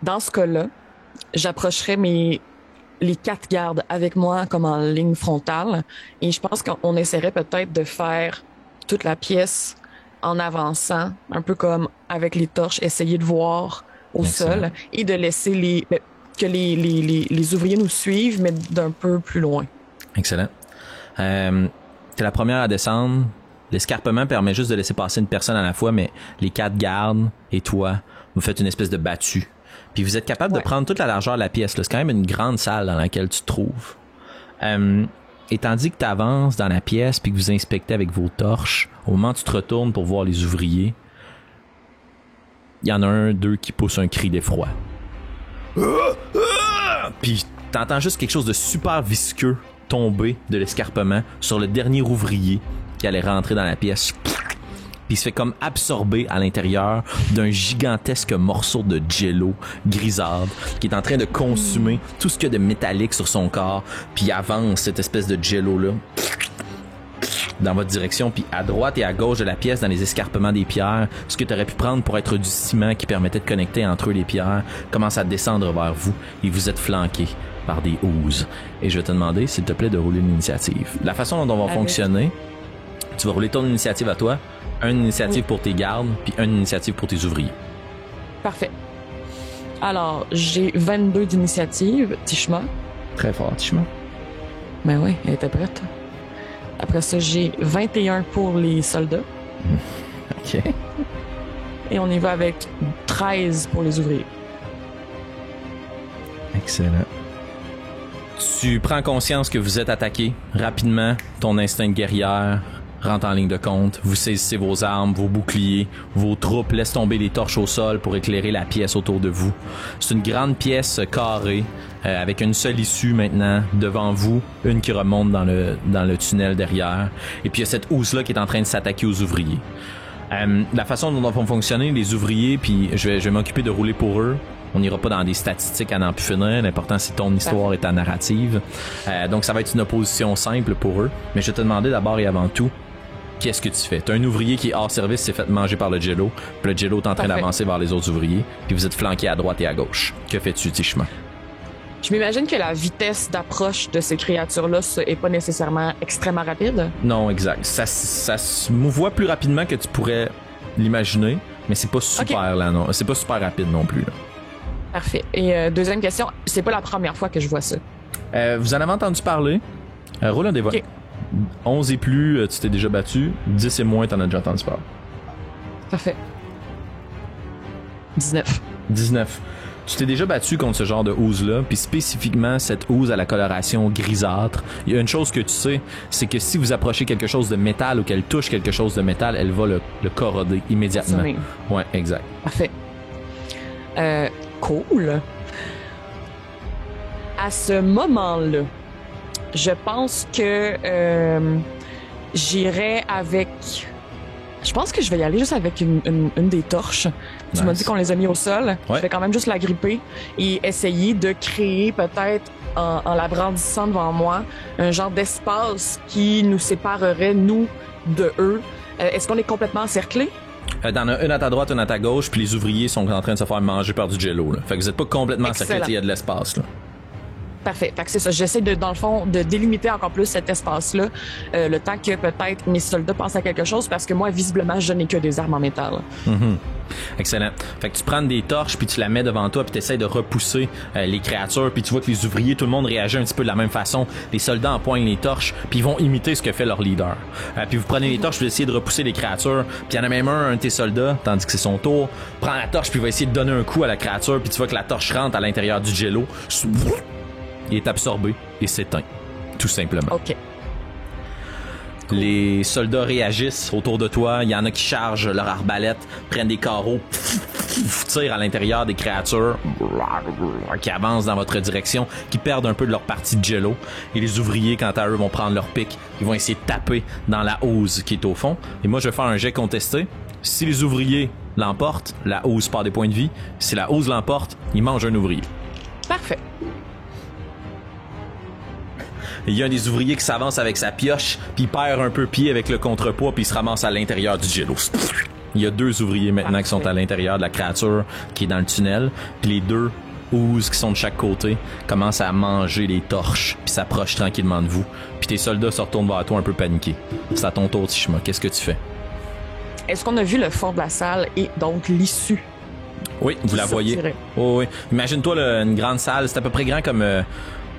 Dans ce cas-là, j'approcherai les 4 gardes avec moi comme en ligne frontale et je pense qu'on essaierait peut-être de faire toute la pièce en avançant, un peu comme avec les torches, essayer de voir au sol et de laisser que les ouvriers nous suivent, mais d'un peu plus loin. Excellent. T'es la première à descendre. L'escarpement permet juste de laisser passer une personne à la fois, mais les 4 gardes et toi, vous faites une espèce de battue. Puis vous êtes capable de prendre toute la largeur de la pièce. Là. C'est quand même une grande salle dans laquelle tu te trouves. Et tandis que tu avances dans la pièce puis que vous inspectez avec vos torches, au moment où tu te retournes pour voir les ouvriers, il y en a d'eux qui pousse un cri d'effroi. Puis t'entends juste quelque chose de super visqueux tomber de l'escarpement sur le dernier ouvrier qui allait rentrer dans la pièce. Puis il se fait comme absorber à l'intérieur d'un gigantesque morceau de jello grisâtre qui est en train de consumer tout ce qu'il y a de métallique sur son corps, puis il avance cette espèce de jello-là dans votre direction, puis à droite et à gauche de la pièce, dans les escarpements des pierres, ce que tu aurais pu prendre pour être du ciment qui permettait de connecter entre eux les pierres commence à descendre vers vous et vous êtes flanqués par des housses. Et je vais te demander, s'il te plaît, de rouler l'initiative. La façon dont on va fonctionner, tu vas rouler ton initiative à toi, une initiative pour tes gardes, puis une initiative pour tes ouvriers. Parfait. Alors, j'ai 22 d'initiative, Tishma. Très fort, Tishma. Ben oui, elle était prête. Après ça, j'ai 21 pour les soldats. OK. Et on y va avec 13 pour les ouvriers. Excellent. Tu prends conscience que vous êtes attaqué. Rapidement, ton instinct de guerrière rentre en ligne de compte. Vous saisissez vos armes, vos boucliers, vos troupes laissent tomber les torches au sol pour éclairer la pièce autour de vous. C'est une grande pièce carrée avec une seule issue maintenant devant vous, une qui remonte dans le tunnel derrière. Et puis il y a cette housse-là qui est en train de s'attaquer aux ouvriers. La façon dont vont fonctionner les ouvriers, puis je vais m'occuper de rouler pour eux. On n'ira pas dans des statistiques à n'en plus finir. L'important, c'est ton histoire et ta narrative. Donc, ça va être une opposition simple pour eux. Mais je vais te demander d'abord et avant tout, qu'est-ce que tu fais? T'as un ouvrier qui est hors service, s'est fait manger par le jello. Puis le jello est en train d'avancer vers les autres ouvriers. Puis vous êtes flanqués à droite et à gauche. Que fais-tu, Tishma? Je m'imagine que la vitesse d'approche de ces créatures-là est pas nécessairement extrêmement rapide. Non, exact. Ça se mouvoie plus rapidement que tu pourrais l'imaginer. Mais c'est pas super là, non. C'est pas super rapide non plus, là. Parfait. Et deuxième question, c'est pas la première fois que je vois ça. Vous en avez entendu parler. Roule un des votes. 11 et plus, tu t'es déjà battu. 10 et moins, t'en as déjà entendu parler. Parfait. 19. Tu t'es déjà battu contre ce genre de housse-là, puis spécifiquement cette housse à la coloration grisâtre. Il y a une chose que tu sais, c'est que si vous approchez quelque chose de métal ou qu'elle touche quelque chose de métal, elle va le corroder immédiatement. Ouais, exact. Parfait. Cool. À ce moment-là, je pense que j'irai avec... Je pense que je vais y aller juste avec une des torches. Tu m'as dit qu'on les a mis au sol. Ouais. Je vais quand même juste la gripper et essayer de créer peut-être, en la brandissant devant moi, un genre d'espace qui nous séparerait, nous, de eux. Est-ce qu'on est complètement encerclés? T'en as une à ta droite, une à ta gauche, puis les ouvriers sont en train de se faire manger par du jello. Là. Fait que vous êtes pas complètement encerclés, il y a de l'espace. Là. Parfait. Fait que c'est ça. J'essaie dans le fond, de délimiter encore plus cet espace-là, le temps que peut-être mes soldats pensent à quelque chose, parce que moi, visiblement, je n'ai que des armes en métal. Excellent. Fait que tu prends des torches puis tu la mets devant toi puis tu essaies de repousser les créatures puis tu vois que les ouvriers, tout le monde réagit un petit peu de la même façon. Les soldats empoignent les torches puis ils vont imiter ce que fait leur leader. Puis vous prenez les torches puis vous essayez de repousser les créatures puis il y en a même un de tes soldats, tandis que c'est son tour, prend la torche puis il va essayer de donner un coup à la créature puis tu vois que la torche rentre à l'intérieur du jello. Il est absorbé et s'éteint. Tout simplement. OK. Les soldats réagissent autour de toi. Il y en a qui chargent leur arbalète, prennent des carreaux, tirent à l'intérieur des créatures qui avancent dans votre direction, qui perdent un peu de leur partie de jello. Et les ouvriers, quant à eux, vont prendre leur pic. Ils vont essayer de taper dans la housse qui est au fond. Et moi, je vais faire un jet contesté. Si les ouvriers l'emportent, la housse perd des points de vie. Si la housse l'emporte, ils mangent un ouvrier. Parfait. Il y a un des ouvriers qui s'avance avec sa pioche, puis il perd un peu pied avec le contrepoids, puis il se ramasse à l'intérieur du jello. Il y a 2 ouvriers maintenant qui sont à l'intérieur de la créature qui est dans le tunnel, puis les 2 housses qui sont de chaque côté commencent à manger les torches, puis s'approchent tranquillement de vous. Puis tes soldats se retournent vers toi un peu paniqués. C'est à ton tour, Tishma. Qu'est-ce que tu fais? Est-ce qu'on a vu le fond de la salle et donc l'issue? Oui, vous la voyez. Oh, oui. Imagine-toi une grande salle, c'est à peu près grand comme...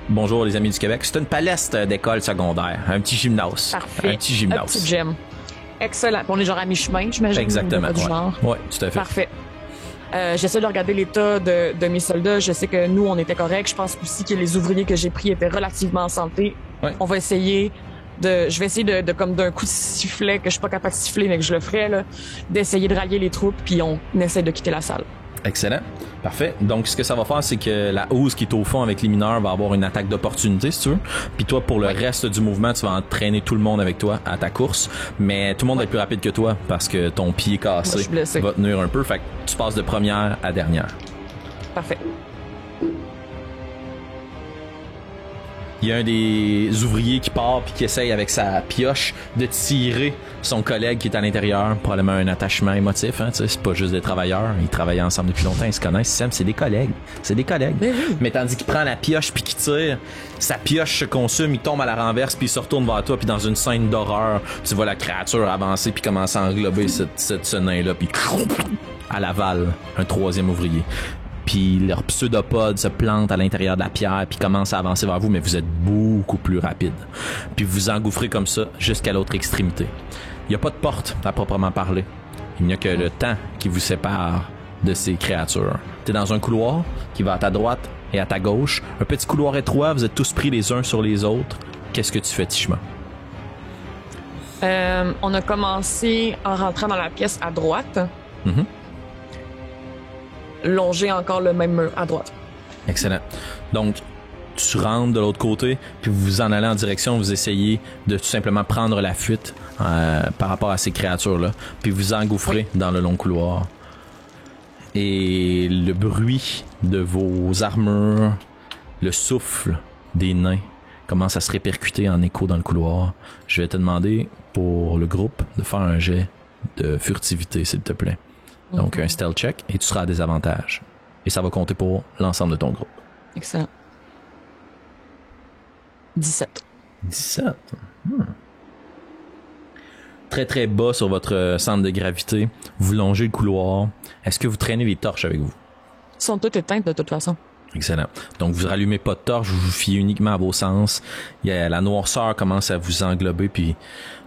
Bonjour les amis du Québec. C'est une palestre d'école secondaire. Un petit gymnase. Parfait. Un petit gymnase. Un petit gym. Excellent. On est genre à mi-chemin, j'imagine. Exactement. Du genre. Oui, tout à fait. Parfait. J'essaie de regarder l'état de mes soldats. Je sais que nous, on était corrects. Je pense aussi que les ouvriers que j'ai pris étaient relativement en santé. Ouais. On va essayer je vais essayer de comme d'un coup de sifflet, que je suis pas capable de siffler, mais que je le ferai, là, d'essayer de rallier les troupes, puis on essaie de quitter la salle. Excellent. Parfait. Donc, ce que ça va faire, c'est que la housse qui est au fond avec les mineurs va avoir une attaque d'opportunité, si tu veux. Puis toi, pour le reste du mouvement, tu vas entraîner tout le monde avec toi à ta course. Mais tout le monde va être plus rapide que toi parce que ton pied cassé va tenir un peu. Fait que tu passes de première à dernière. Parfait. Il y a un des ouvriers qui part puis qui essaye avec sa pioche de tirer son collègue qui est à l'intérieur. Probablement un attachement émotif, hein, tu sais, c'est pas juste des travailleurs. Ils travaillent ensemble depuis longtemps, ils se connaissent. C'est des collègues. C'est des collègues. Mais tandis qu'il prend la pioche puis qu'il tire, sa pioche se consume, il tombe à la renverse puis il se retourne vers toi puis dans une scène d'horreur, tu vois la créature avancer puis commencer à englober ce nain-là puis à l'aval, un 3e ouvrier. Puis leur pseudopode se plante à l'intérieur de la pierre puis commence à avancer vers vous, mais vous êtes beaucoup plus rapide. Puis vous engouffrez comme ça jusqu'à l'autre extrémité. Il n'y a pas de porte à proprement parler. Il n'y a que le temps qui vous sépare de ces créatures. Tu es dans un couloir qui va à ta droite et à ta gauche. Un petit couloir étroit, vous êtes tous pris les uns sur les autres. Qu'est-ce que tu fais, Tishma? On a commencé en rentrant dans la pièce à droite. Mm-hmm. Longer encore le même mur à droite. Excellent. Donc, tu rentres de l'autre côté, puis vous en allez en direction, vous essayez de tout simplement prendre la fuite par rapport à ces créatures-là, puis vous engouffrez dans le long couloir. Et le bruit de vos armures, le souffle des nains commence à se répercuter en écho dans le couloir. Je vais te demander, pour le groupe, de faire un jet de furtivité, s'il te plaît. Donc, un stealth check, et tu seras à désavantage. Et ça va compter pour l'ensemble de ton groupe. Excellent. 17. 17. Très, très bas sur votre centre de gravité. Vous longez le couloir. Est-ce que vous traînez les torches avec vous? Ils sont toutes éteintes de toute façon. Excellent. Donc, vous rallumez pas de torche, vous vous fiez uniquement à vos sens. La noirceur commence à vous englober, puis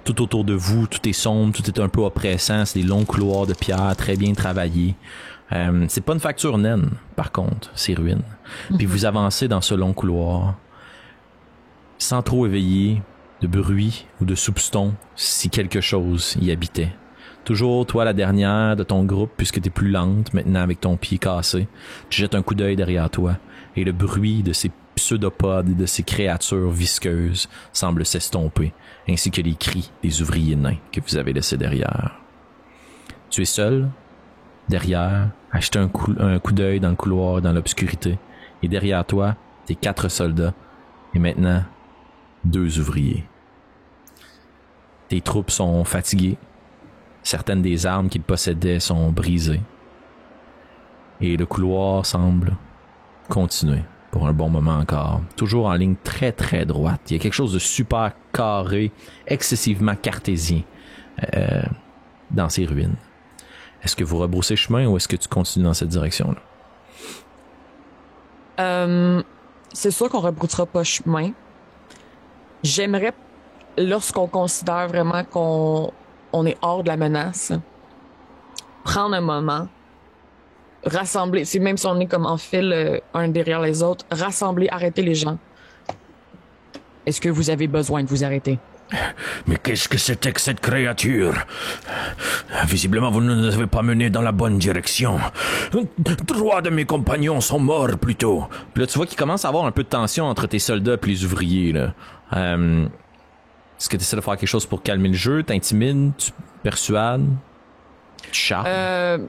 tout autour de vous, tout est sombre, tout est un peu oppressant. C'est des longs couloirs de pierre, très bien travaillés. C'est pas une facture naine, par contre, ces ruines. Puis vous avancez dans ce long couloir, sans trop éveiller de bruit ou de soupçon si quelque chose y habitait. Toujours toi la dernière de ton groupe, puisque t'es plus lente maintenant avec ton pied cassé. Tu jettes un coup d'œil derrière toi et le bruit de ces pseudopodes et de ces créatures visqueuses semble s'estomper, ainsi que les cris des ouvriers nains que vous avez laissés derrière. Tu es seul, derrière, à jeter un coup d'œil dans le couloir, dans l'obscurité, et derrière toi, tes 4 soldats, et maintenant, 2 ouvriers. Tes troupes sont fatiguées. Certaines des armes qu'ils possédaient sont brisées. Et le couloir semble continuer pour un bon moment encore. Toujours en ligne très très droite. Il y a quelque chose de super carré, excessivement cartésien dans ces ruines. Est-ce que vous rebroussez chemin ou est-ce que tu continues dans cette direction-là? C'est sûr qu'on rebroussera pas chemin. J'aimerais, lorsqu'on considère vraiment qu'on est hors de la menace, prendre un moment, rassembler, c'est même si on est comme en file un derrière les autres, rassembler, arrêter les gens. Est-ce que vous avez besoin de vous arrêter? Mais qu'est-ce que c'était que cette créature? Visiblement, vous ne nous avez pas menés dans la bonne direction. 3 de mes compagnons sont morts, plutôt. Puis là, tu vois qu'il commence à avoir un peu de tension entre tes soldats et les ouvriers, là. Est-ce que tu essaies de faire quelque chose pour calmer le jeu? T'intimides? Tu persuades? Tu charmes?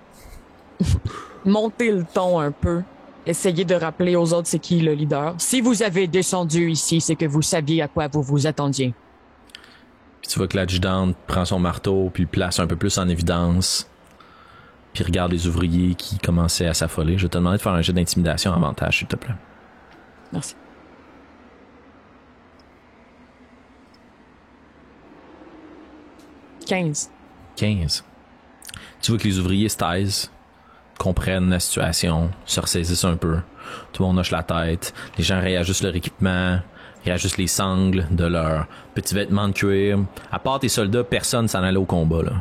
Monter le ton un peu. Essayez de rappeler aux autres c'est qui le leader. Si vous avez descendu ici, c'est que vous saviez à quoi vous vous attendiez. Puis tu vois que l'adjudante prend son marteau puis le place un peu plus en évidence. Puis regarde les ouvriers qui commençaient à s'affoler. Je vais te demander de faire un jet d'intimidation avantage, s'il te plaît. Merci. « 15. » 15. Tu vois que les ouvriers se taisent, comprennent la situation, se ressaisissent un peu. Tout le monde hoche la tête. Les gens réajustent leur équipement, réajustent les sangles de leurs petits vêtements de cuir. À part tes soldats, personne s'en allait au combat, là.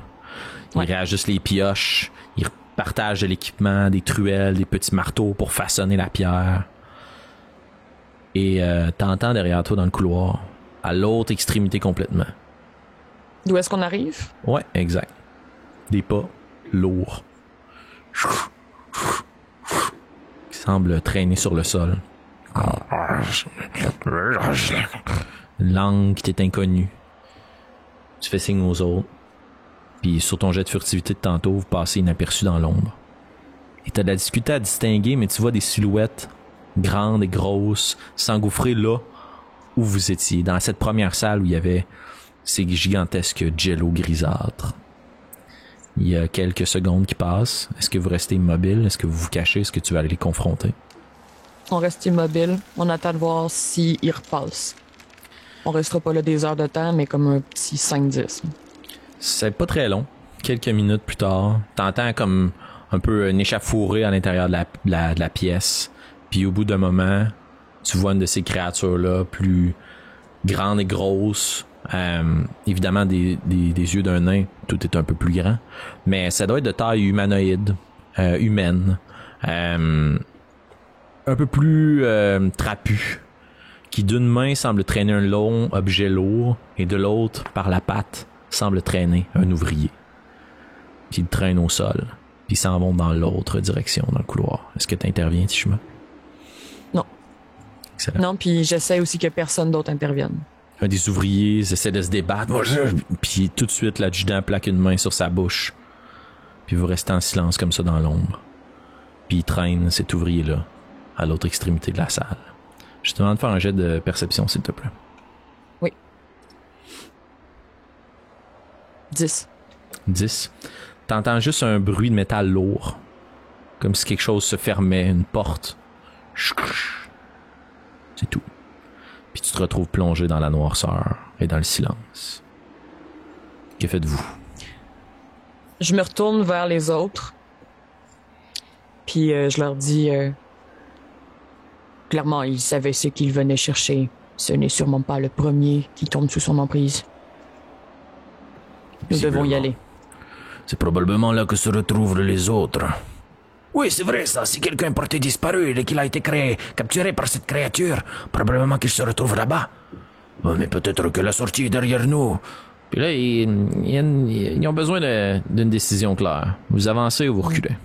Ils réajustent les pioches, ils partagent de l'équipement, des truelles, des petits marteaux pour façonner la pierre. Et t'entends derrière toi dans le couloir, à l'autre extrémité complètement. D'où est-ce qu'on arrive? Ouais, exact. Des pas lourds qui semblent traîner sur le sol. Une langue qui t'est inconnue. Tu fais signe aux autres. Puis sur ton jet de furtivité de tantôt, vous passez inaperçu dans l'ombre. Et t'as de la difficulté à distinguer, mais tu vois des silhouettes grandes et grosses s'engouffrer là où vous étiez, dans cette première salle où il y avait ces gigantesques jello grisâtres. Il y a quelques secondes qui passent. Est-ce que vous restez immobile? Est-ce que vous vous cachez? Est-ce que tu vas aller les confronter? On reste immobile. On attend de voir s'ils repassent. On restera pas là des heures de temps, mais comme un petit 5-10. C'est pas très long. Quelques minutes plus tard, t'entends comme un peu un échauffouré à l'intérieur de la pièce. Puis au bout d'un moment, tu vois une de ces créatures-là, plus grande et grosse. Évidemment des yeux d'un nain, tout est un peu plus grand, mais ça doit être de taille humanoïde, humaine, un peu plus trapu, qui d'une main semble traîner un long objet lourd et de l'autre, par la patte, semble traîner un ouvrier. Puis il traîne au sol, puis ils s'en vont dans l'autre direction, dans le couloir. Est-ce que tu interviens, Tishima? Non. Excellent. Non, puis j'essaie aussi que personne d'autre intervienne. Un des ouvriers essaie de se débattre. Puis tout de suite, l'adjudant plaque une main sur sa bouche. Puis vous restez en silence comme ça dans l'ombre. Puis il traîne cet ouvrier-là à l'autre extrémité de la salle. Je te demande de faire un jet de perception, s'il te plaît. Oui. 10. 10. T'entends juste un bruit de métal lourd. Comme si quelque chose se fermait, une porte. C'est tout. Puis tu te retrouves plongé dans la noirceur et dans le silence. Que faites-vous? Je me retourne vers les autres. Puis je leur dis... clairement, ils savaient ce qu'ils venaient chercher. Ce n'est sûrement pas le premier qui tombe sous son emprise. Nous devons y aller. C'est probablement là que se retrouvent les autres. Oui, c'est vrai ça. Si quelqu'un portait disparu et qu'il a été capturé par cette créature, probablement qu'il se retrouve là-bas. Mais peut-être que la sortie est derrière nous. Puis là, ils ont besoin d'une décision claire. Vous avancez ou vous reculez?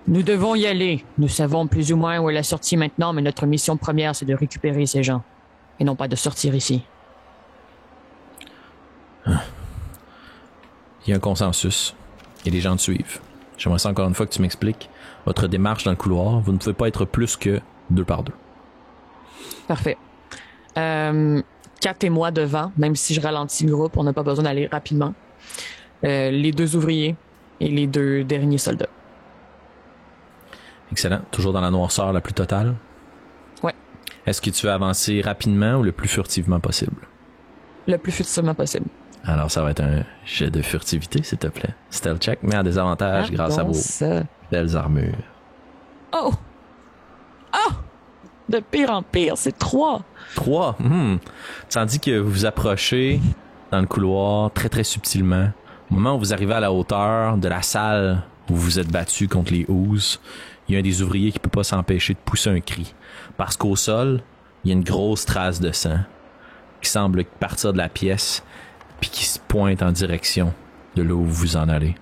Nous devons y aller. Nous savons plus ou moins où est la sortie maintenant, mais notre mission première, c'est de récupérer ces gens. Et non pas de sortir ici. Il y a un consensus. Et les gens te suivent. J'aimerais ça encore une fois que tu m'expliques votre démarche dans le couloir. Vous ne pouvez pas être plus que 2 par 2. Parfait. 4 et moi devant, même si je ralentis le groupe, on n'a pas besoin d'aller rapidement. Les 2 ouvriers et les 2 derniers soldats. Excellent. Toujours dans la noirceur la plus totale? Ouais. Est-ce que tu veux avancer rapidement ou le plus furtivement possible? Le plus furtivement possible. Alors, ça va être un jet de furtivité, s'il te plaît. Stealth check, mais à désavantage grâce à vos belles armures. Oh! Oh! De pire en pire, c'est 3. 3? Tandis que vous vous approchez dans le couloir très très subtilement. Au moment où vous arrivez à la hauteur de la salle où vous vous êtes battu contre les ouzes, il y a un des ouvriers qui peut pas s'empêcher de pousser un cri. Parce qu'au sol, il y a une grosse trace de sang qui semble partir de la pièce puis qui se pointe en direction de là où vous en allez.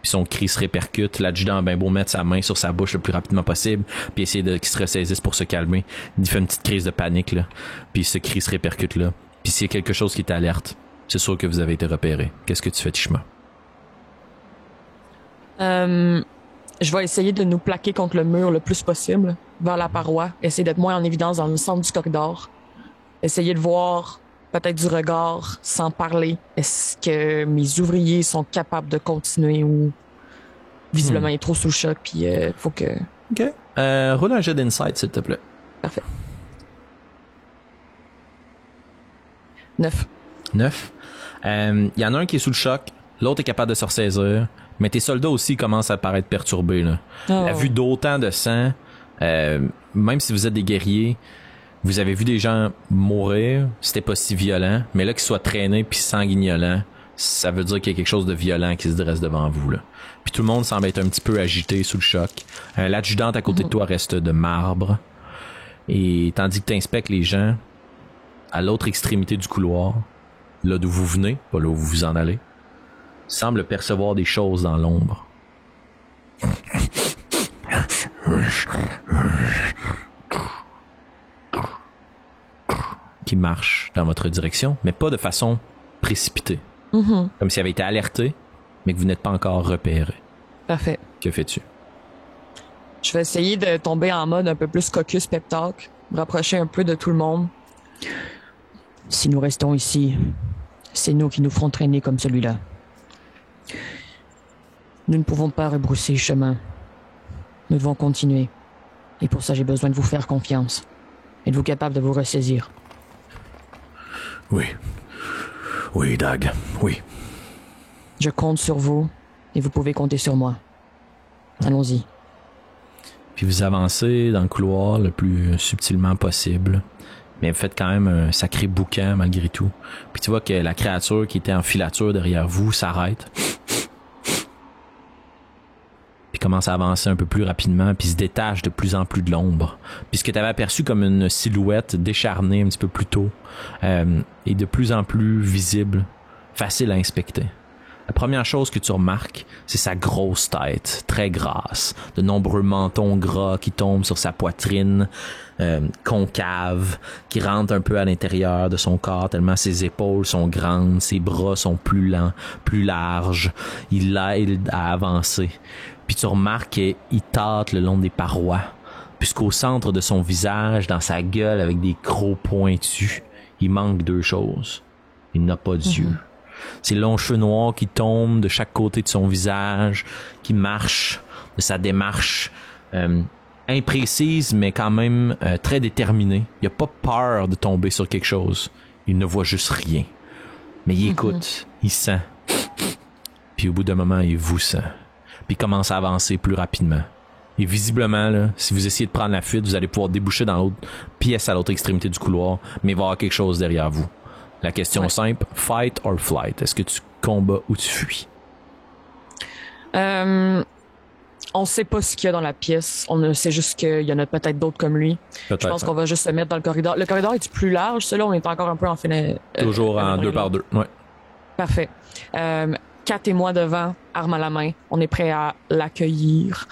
Puis son cri se répercute. L'adjudant a bien beau mettre sa main sur sa bouche le plus rapidement possible puis essayer qu'il se ressaisisse pour se calmer. Il fait une petite crise de panique, là. Puis ce cri se répercute là. Puis s'il y a quelque chose qui t'alerte, c'est sûr que vous avez été repéré. Qu'est-ce que tu fais, Tishma? Je vais essayer de nous plaquer contre le mur le plus possible, vers la paroi. Essayer d'être moins en évidence dans le centre du corridor. Essayer de voir peut-être du regard sans parler. Est-ce que mes ouvriers sont capables de continuer ou visiblement il est trop sous le choc puis faut que... OK. Roule un jet d'insight, s'il te plaît. Parfait. 9. 9. Il y en a un qui est sous le choc, l'autre est capable de se ressaisir, mais tes soldats aussi commencent à paraître perturbés, là. Oh. La vue d'autant de sang, même si vous êtes des guerriers, vous avez vu des gens mourir, c'était pas si violent, mais là qu'ils soient traînés puis sanguignolants, ça veut dire qu'il y a quelque chose de violent qui se dresse devant vous, là. Puis tout le monde semble être un petit peu agité sous le choc. L'adjudante à côté de toi reste de marbre. Et tandis que tu inspectes les gens, à l'autre extrémité du couloir, là d'où vous venez, pas là où vous en allez, semble percevoir des choses dans l'ombre. Qui marchent dans votre direction, mais pas de façon précipitée. Comme s'il avait été alerté, mais que vous n'êtes pas encore repéré. Parfait. Que fais-tu? Je vais essayer de tomber en mode un peu plus caucus pep talk, me rapprocher un peu de tout le monde. Si nous restons ici, c'est nous qui nous ferons traîner comme celui-là. Nous ne pouvons pas rebrousser chemin. Nous devons continuer. Et pour ça, j'ai besoin de vous faire confiance. Êtes-vous capable de vous ressaisir? Oui. Oui, Dag. Oui. Je compte sur vous et vous pouvez compter sur moi. Allons-y. Puis vous avancez dans le couloir le plus subtilement possible. Mais vous faites quand même un sacré boucan malgré tout. Puis tu vois que la créature qui était en filature derrière vous s'arrête. Puis commence à avancer un peu plus rapidement, puis se détache de plus en plus de l'ombre. Puis ce que tu avais aperçu comme une silhouette décharnée un petit peu plus tôt, est de plus en plus visible, facile à inspecter. La première chose que tu remarques, c'est sa grosse tête, très grasse, de nombreux mentons gras qui tombent sur sa poitrine, concave, qui rentrent un peu à l'intérieur de son corps, tellement ses épaules sont grandes, ses bras sont plus lents, plus larges. Il l'aide à avancer. Puis tu remarques qu'il tâte le long des parois, puisqu'au centre de son visage, dans sa gueule avec des crocs pointus, il manque deux choses. Il n'a pas d'yeux. Ses longs cheveux noirs qui tombent de chaque côté de son visage, qui marchent de sa démarche imprécise, mais quand même très déterminée. Il n'a pas peur de tomber sur quelque chose. Il ne voit juste rien. Mais il écoute, il sent. Puis au bout d'un moment, il vous sent. Puis il commence à avancer plus rapidement. Et visiblement, là, si vous essayez de prendre la fuite, vous allez pouvoir déboucher dans l'autre pièce à l'autre extrémité du couloir, mais il va y avoir quelque chose derrière vous. La question simple, fight or flight? Est-ce que tu combats ou tu fuis? On sait pas ce qu'il y a dans la pièce. On sait juste qu'il y en a peut-être d'autres comme lui. Peut-être, je pense qu'on va juste se mettre dans le corridor. Le corridor est plus large? Celui-là, on est encore un peu en fenêtre. Toujours en 2 par 2, ouais. Parfait. Kat et moi devant, arme à la main. On est prêt à l'accueillir.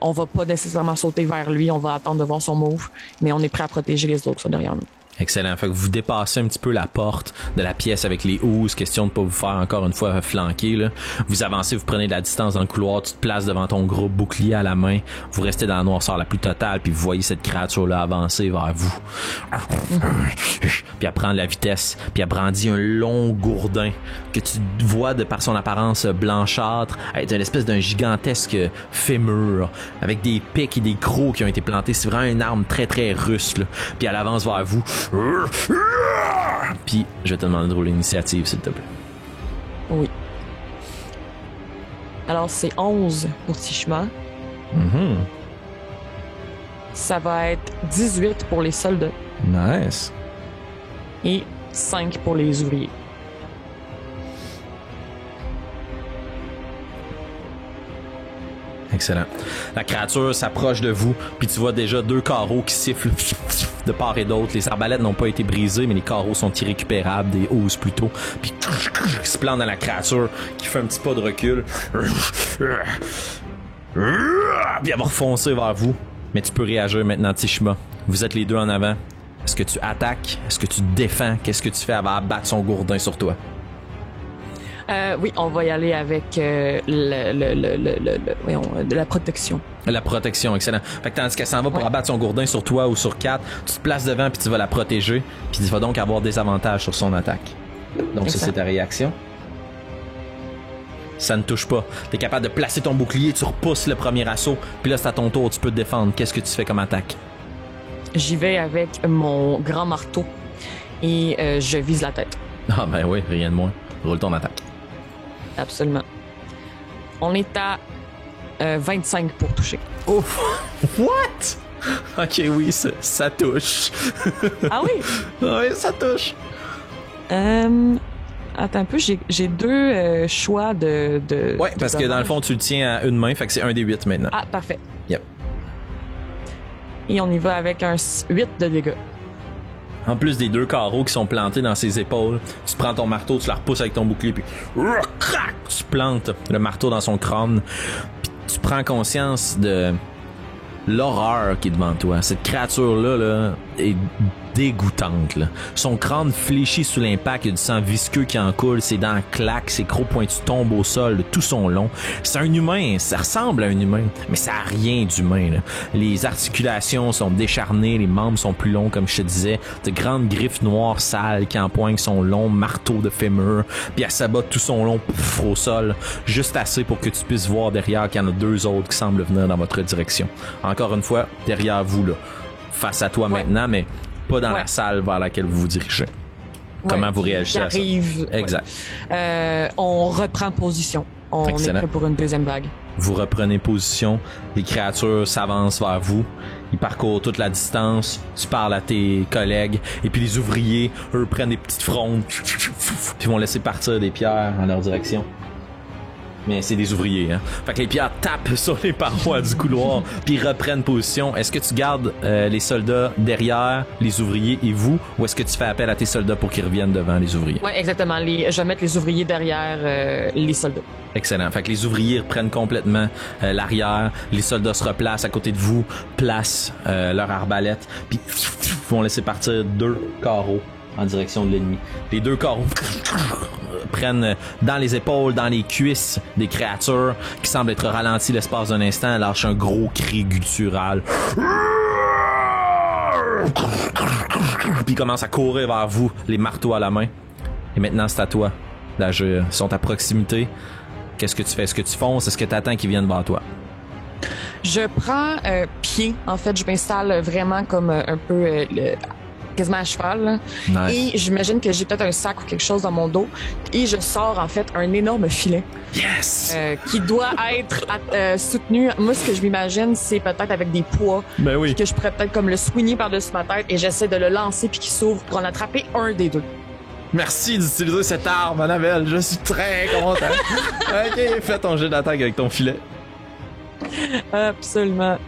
On va pas nécessairement sauter vers lui. On va attendre de voir son move. Mais on est prêt à protéger les autres qui sont derrière nous. Excellent. Fait que vous dépassez un petit peu la porte de la pièce avec les housses, question de pas vous faire encore une fois flanquer, là. Vous avancez, vous prenez de la distance dans le couloir, tu te places devant ton gros bouclier à la main, vous restez dans la noirceur la plus totale, puis vous voyez cette créature-là avancer vers vous. Puis elle prend de la vitesse, puis elle brandit un long gourdin que tu vois de par son apparence blanchâtre, être une espèce d'un gigantesque fémur, avec des pics et des crocs qui ont été plantés. C'est vraiment une arme très très russe, là. Puis elle avance vers vous. Puis, je vais te demander de rouler l'initiative, s'il te plaît. Oui. Alors, c'est 11 pour Tishma. Ça va être 18 pour les soldats. Nice. Et 5 pour les ouvriers. Excellent. La créature s'approche de vous, puis tu vois déjà 2 carreaux qui sifflent de part et d'autre. Les arbalètes n'ont pas été brisées, mais les carreaux sont irrécupérables, des hausses plutôt. Puis ils se plantent dans la créature qui fait un petit pas de recul. Puis elle va refoncer vers vous. Mais tu peux réagir maintenant, Tishma. Vous êtes les deux en avant. Est-ce que tu attaques? Est-ce que tu te défends? Qu'est-ce que tu fais? Elle va abattre son gourdin sur toi. Oui, on va y aller avec de la protection. La protection, excellent. Fait que tandis qu'elle s'en va pour abattre son gourdin sur toi ou sur 4, tu te places devant puis tu vas la protéger. Puis tu vas donc avoir des avantages sur son attaque. Donc ça, c'est ta réaction. Ça ne touche pas. T'es capable de placer ton bouclier, tu repousses le premier assaut, puis là c'est à ton tour, tu peux te défendre. Qu'est-ce que tu fais comme attaque? J'y vais avec mon grand marteau et je vise la tête. Ah ben oui, rien de moins. Roule ton attaque. Absolument. On est à 25 pour toucher. Ouf! What? Ok, oui, ça touche. Ah oui? Oui, ça touche. Attends un peu, j'ai 2 choix de ouais, parce que dans le fond, tu le tiens à une main, fait que c'est un des 8 maintenant. Ah, parfait. Yep. Et on y va avec un 8 de dégâts. En plus des 2 carreaux qui sont plantés dans ses épaules, tu prends ton marteau, tu la repousses avec ton bouclier, puis tu plantes le marteau dans son crâne. Puis tu prends conscience de l'horreur qui est devant toi. Cette créature-là là, est dégoûtante. Là. Son crâne fléchit sous l'impact, il y a du sang visqueux qui en coule, ses dents claquent, ses crocs pointus tombent au sol de tout son long. C'est un humain, ça ressemble à un humain, mais ça a rien d'humain. Là. Les articulations sont décharnées, les membres sont plus longs, comme je te disais, de grandes griffes noires sales qui empoignent son long marteau de fémur, puis elle s'abat tout son long au sol, juste assez pour que tu puisses voir derrière qu'il y en a 2 autres qui semblent venir dans votre direction. Encore une fois, derrière vous, là, face à toi maintenant, mais pas dans la salle vers laquelle vous vous dirigez. Comment vous réagissez à ça? Exact. On reprend position. On est prêt pour une deuxième vague. Vous reprenez position. Les créatures s'avancent vers vous. Ils parcourent toute la distance. Tu parles à tes collègues. Et puis les ouvriers, eux, prennent des petites frondes. Puis vont laisser partir des pierres en leur direction. Mais c'est des ouvriers, hein. Fait que les pierres tapent sur les parois du couloir, puis ils reprennent position. Est-ce que tu gardes les soldats derrière les ouvriers et vous, ou est-ce que tu fais appel à tes soldats pour qu'ils reviennent devant les ouvriers? Oui, exactement. Je vais mettre les ouvriers derrière les soldats. Excellent. Fait que les ouvriers reprennent complètement l'arrière. Les soldats se replacent à côté de vous, placent leur arbalète, puis vont laisser partir 2 carreaux en direction de l'ennemi. Les 2 carreaux prennent dans les épaules, dans les cuisses des créatures qui semblent être ralenties l'espace d'un instant, lâchent un gros cri guttural. Puis ils commencent à courir vers vous, les marteaux à la main. Et maintenant, c'est à toi d'agir. Ils sont à proximité. Qu'est-ce que tu fais? Est-ce que tu fonces? Est-ce que tu attends qu'ils viennent vers toi? Je prends pied. En fait, je m'installe vraiment comme un peu... quasiment à cheval. Là. Nice. Et j'imagine que j'ai peut-être un sac ou quelque chose dans mon dos. Et je sors, en fait, un énorme filet. Yes! Qui doit être soutenu. Moi, ce que je m'imagine, c'est peut-être avec des poids. Ben oui. Que je pourrais peut-être comme le swinguer par-dessus ma tête et j'essaie de le lancer puis qu'il s'ouvre pour en attraper un des 2. Merci d'utiliser cette arme, Annabelle. Je suis très content. OK, fais ton jet d'attaque avec ton filet. Absolument.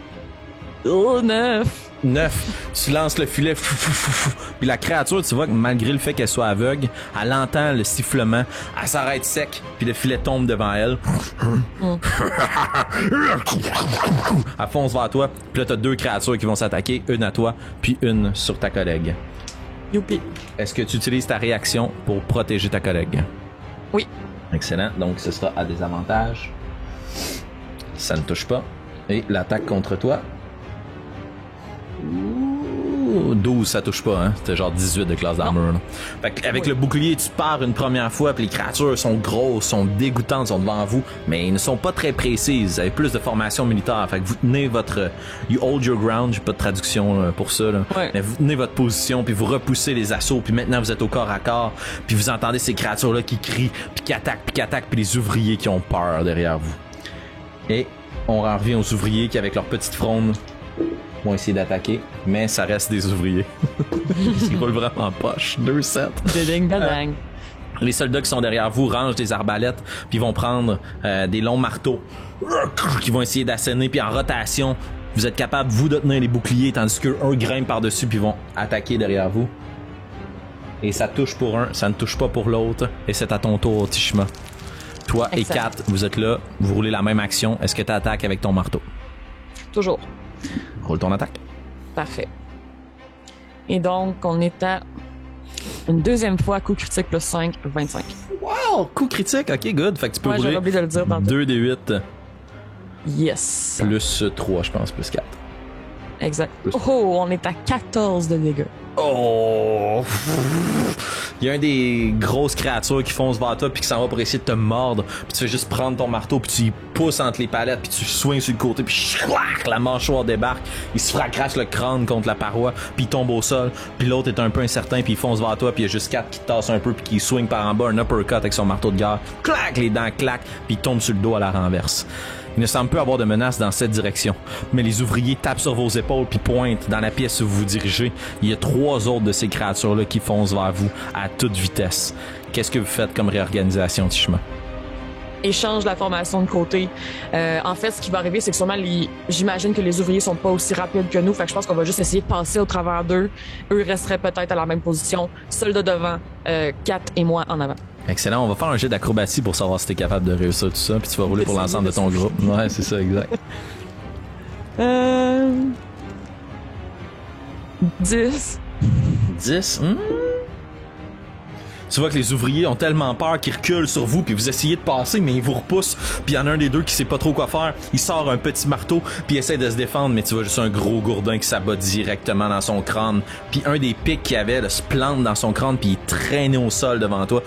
Oh, 9. 9. Tu lances le filet. Puis la créature, tu vois que malgré le fait qu'elle soit aveugle, elle entend le sifflement. Elle s'arrête sec. Puis le filet tombe devant elle. Elle fonce vers toi. Puis là, t'as 2 créatures qui vont s'attaquer. Une à toi, puis une sur ta collègue. Youpi. Est-ce que tu utilises ta réaction pour protéger ta collègue? Oui. Excellent. Donc, ce sera à désavantage. Ça ne touche pas. Et l'attaque contre toi. Ouh, 12, ça touche pas, hein? C'était genre 18 de classe d'armure. Fait qu'avec le bouclier, tu pars une première fois, puis les créatures sont grosses, sont dégoûtantes, sont devant vous, mais ils ne sont pas très précises. Vous avez plus de formation militaire. Fait que vous tenez votre... You hold your ground, j'ai pas de traduction pour ça, là. Ouais. Mais vous tenez votre position, puis vous repoussez les assauts, puis maintenant vous êtes au corps à corps, puis vous entendez ces créatures-là qui crient, puis qui attaquent, puis les ouvriers qui ont peur derrière vous. Et on en revient aux ouvriers qui, avec leur petite fronde, vont essayer d'attaquer, mais ça reste des ouvriers. Ils roulent vraiment poche. 2-7. Les soldats qui sont derrière vous rangent des arbalètes, puis vont prendre des longs marteaux qui vont essayer d'asséner, puis en rotation, vous êtes capable, vous, de tenir les boucliers, tandis qu'eux grimpent par-dessus, puis vont attaquer derrière vous. Et ça touche pour un, ça ne touche pas pour l'autre, et c'est à ton tour, Tishma. Toi et Kat, vous êtes là, vous roulez la même action. Est-ce que tu attaques avec ton marteau? Toujours. Roule ton attaque. Parfait. Et donc, on est à une deuxième fois, coup critique plus 5, 25. Wow! Coup critique, ok, good. Fait que tu peux rouler oublié de le dire 2 des 8. Yes. Plus 3, je pense, plus 4. Exact. Oh, on est à 14 de dégâts. Oh! Il y a un des grosses créatures qui fonce vers toi puis qui s'en va pour essayer de te mordre. Puis tu fais juste prendre ton marteau puis tu y pousses entre les palettes puis tu swings sur le côté puis chlac, la mâchoire débarque. Il se fracasse le crâne contre la paroi puis il tombe au sol. Puis l'autre est un peu incertain puis il fonce vers toi puis il y a juste 4 qui te tassent un peu puis qui swing par en bas un uppercut avec son marteau de guerre. Clac, les dents claquent puis il tombe sur le dos à la renverse. Il ne semble plus avoir de menace dans cette direction. Mais les ouvriers tapent sur vos épaules puis pointent dans la pièce où vous vous dirigez. Il y a 3 autres de ces créatures-là qui foncent vers vous à toute vitesse. Qu'est-ce que vous faites comme réorganisation, Tishma? Échange la formation de côté. En fait, ce qui va arriver, c'est que sûrement, j'imagine que les ouvriers sont pas aussi rapides que nous. Fait que je pense qu'on va juste essayer de passer au travers d'eux. Eux resteraient peut-être à la même position. Soldats devant, Kat et moi en avant. Excellent. On va faire un jet d'acrobatie pour savoir si t'es capable de réussir tout ça. Puis tu vas rouler pour l'ensemble de ton groupe. Ouais, c'est ça, exact. 10. 10? Tu vois que les ouvriers ont tellement peur qu'ils reculent sur vous, puis vous essayez de passer, mais ils vous repoussent. Puis il y en a un des deux qui sait pas trop quoi faire. Il sort un petit marteau, puis il essaie de se défendre, mais tu vois juste un gros gourdin qui s'abat directement dans son crâne. Puis un des pics qu'il avait là, se plante dans son crâne, puis il est traîné au sol devant toi.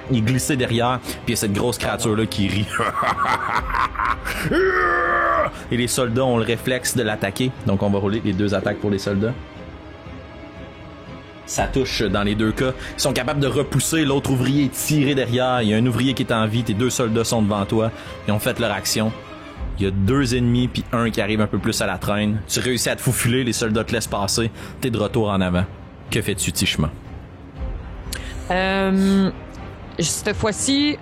Il est glissé derrière, puis il y a cette grosse créature-là qui rit. Et les soldats ont le réflexe de l'attaquer. Donc on va rouler les 2 attaques pour les soldats. Ça touche dans les 2 cas. Ils sont capables de repousser. L'autre ouvrier est tiré derrière. Il y a un ouvrier qui est en vie. Tes 2 soldats sont devant toi. Ils ont fait leur action. Il y a 2 ennemis puis un qui arrive un peu plus à la traîne. Tu réussis à te faufiler. Les soldats te laissent passer. T'es de retour en avant. Que fais-tu, Tishma? Cette fois-ci...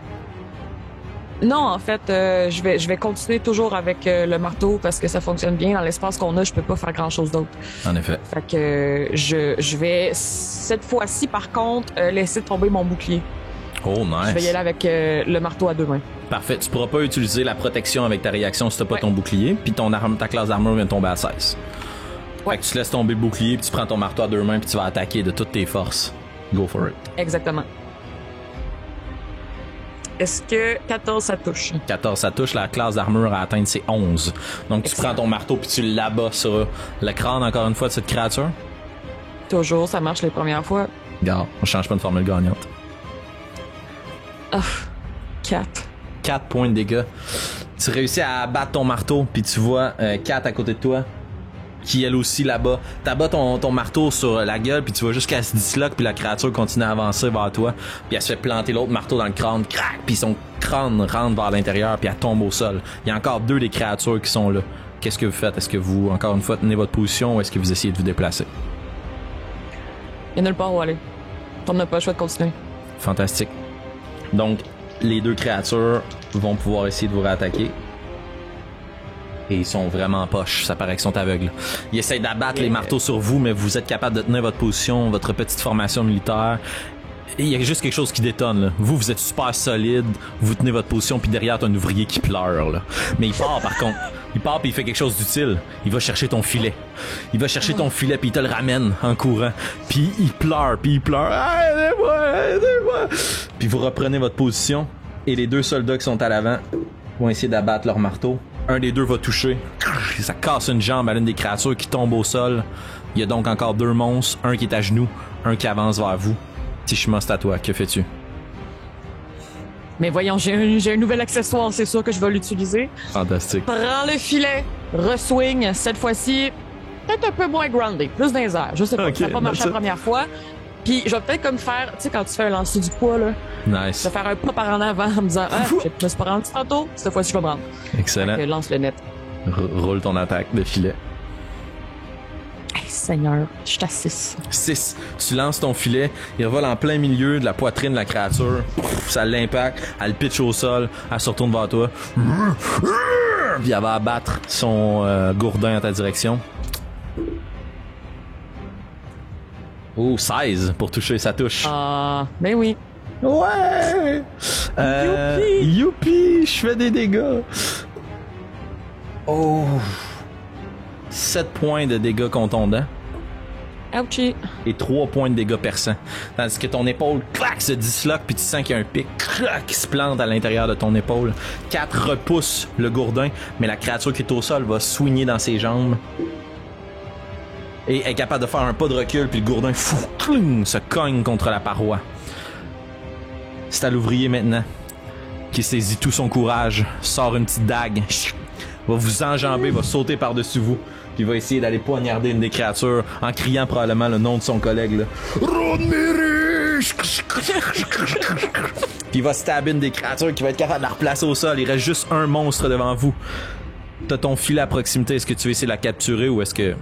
Non, en fait, je vais continuer toujours avec le marteau parce que ça fonctionne bien. Dans l'espace qu'on a, je peux pas faire grand-chose d'autre. En effet. Fait que je vais, cette fois-ci, par contre, laisser tomber mon bouclier. Oh, nice. Je vais y aller avec le marteau à 2 mains. Parfait. Tu pourras pas utiliser la protection avec ta réaction si t'as pas ton bouclier. Puis ta classe d'armure vient de tomber à 16. Fait que tu laisses tomber le bouclier, puis tu prends ton marteau à 2 mains, puis tu vas attaquer de toutes tes forces. Go for it. Exactement. Est-ce que 14, ça touche? 14, ça touche. La classe d'armure à atteindre ses 11. Donc, tu prends ton marteau puis tu l'abats sur le crâne, encore une fois, de cette créature? Toujours, ça marche les premières fois. Regarde, on change pas de formule gagnante. 4. 4 points de dégâts. Tu réussis à abattre ton marteau puis tu vois 4 à côté de toi qui elle aussi là-bas. T'abats ton marteau sur la gueule puis tu vois juste qu'elle se disloque puis la créature continue à avancer vers toi puis elle se fait planter l'autre marteau dans le crâne, crac, puis son crâne rentre vers l'intérieur puis elle tombe au sol. Il y a encore 2 des créatures qui sont là. Qu'est-ce que vous faites? Est-ce que vous, encore une fois, tenez votre position ou est-ce que vous essayez de vous déplacer? Il y a nulle part où aller. On n'a pas le choix de continuer. Fantastique. Donc, les 2 créatures vont pouvoir essayer de vous réattaquer. Et ils sont vraiment poches, ça paraît qu'ils sont aveugles. Ils essayent d'abattre les marteaux sur vous, mais vous êtes capable de tenir votre position, votre petite formation militaire. Et il y a juste quelque chose qui détonne, là. Vous êtes super solide, vous tenez votre position, puis derrière, t'as un ouvrier qui pleure, là. Mais il part, par contre. Il part puis il fait quelque chose d'utile. Il va chercher ton filet. Il va chercher ton filet puis il te le ramène en courant. Puis il pleure. Ah, aidez-moi. Puis vous reprenez votre position et les 2 soldats qui sont à l'avant vont essayer d'abattre leur marteau. Un des 2 va toucher. Ça casse une jambe à l'une des créatures qui tombe au sol. Il y a donc encore 2 monstres, un qui est à genoux, un qui avance vers vous. Tishma, c'est à toi. Que fais-tu? Mais voyons, j'ai un nouvel accessoire, c'est sûr que je vais l'utiliser. Fantastique. Prends le filet, re-swing, cette fois-ci, peut-être un peu moins groundé, plus dans les airs. Je sais pas, ça n'a pas marché la première fois. Puis je vais peut-être comme faire, tu sais, quand tu fais un lancer du poids, là. Nice. Je vais faire un pas par en avant en me disant, je me suis pas rendu tantôt, cette fois-ci je vais me rendre. Excellent. Donc, lance le net. Roule ton attaque de filet. Hey, Seigneur, je suis à 6. 6. Tu lances ton filet, il revole en plein milieu de la poitrine de la créature. Ça l'impacte, elle pitch au sol, elle se retourne vers toi. Puis elle va abattre son gourdin en ta direction. Oh, 16 pour toucher, ça touche. Ah, ben oui. Ouais! Youpi! Je fais des dégâts. Oh! 7 points de dégâts contondants. Ouchie. Et 3 points de dégâts perçants. Tandis que ton épaule, clac, se disloque, puis tu sens qu'il y a un pic, clac, qui se plante à l'intérieur de ton épaule. 4 repousse le gourdin, mais la créature qui est au sol va soigner dans ses jambes. Et est capable de faire un pas de recul, puis le gourdin, se cogne contre la paroi. C'est à l'ouvrier maintenant, qui saisit tout son courage, sort une petite dague, va vous enjamber, va sauter par-dessus vous, puis va essayer d'aller poignarder une des créatures en criant probablement le nom de son collègue, là. Rodmerish! Puis il va stabber une des créatures qui va être capable de la replacer au sol. Il reste juste un monstre devant vous. T'as ton filet à proximité. Est-ce que tu veux essayer de la capturer ou est-ce que...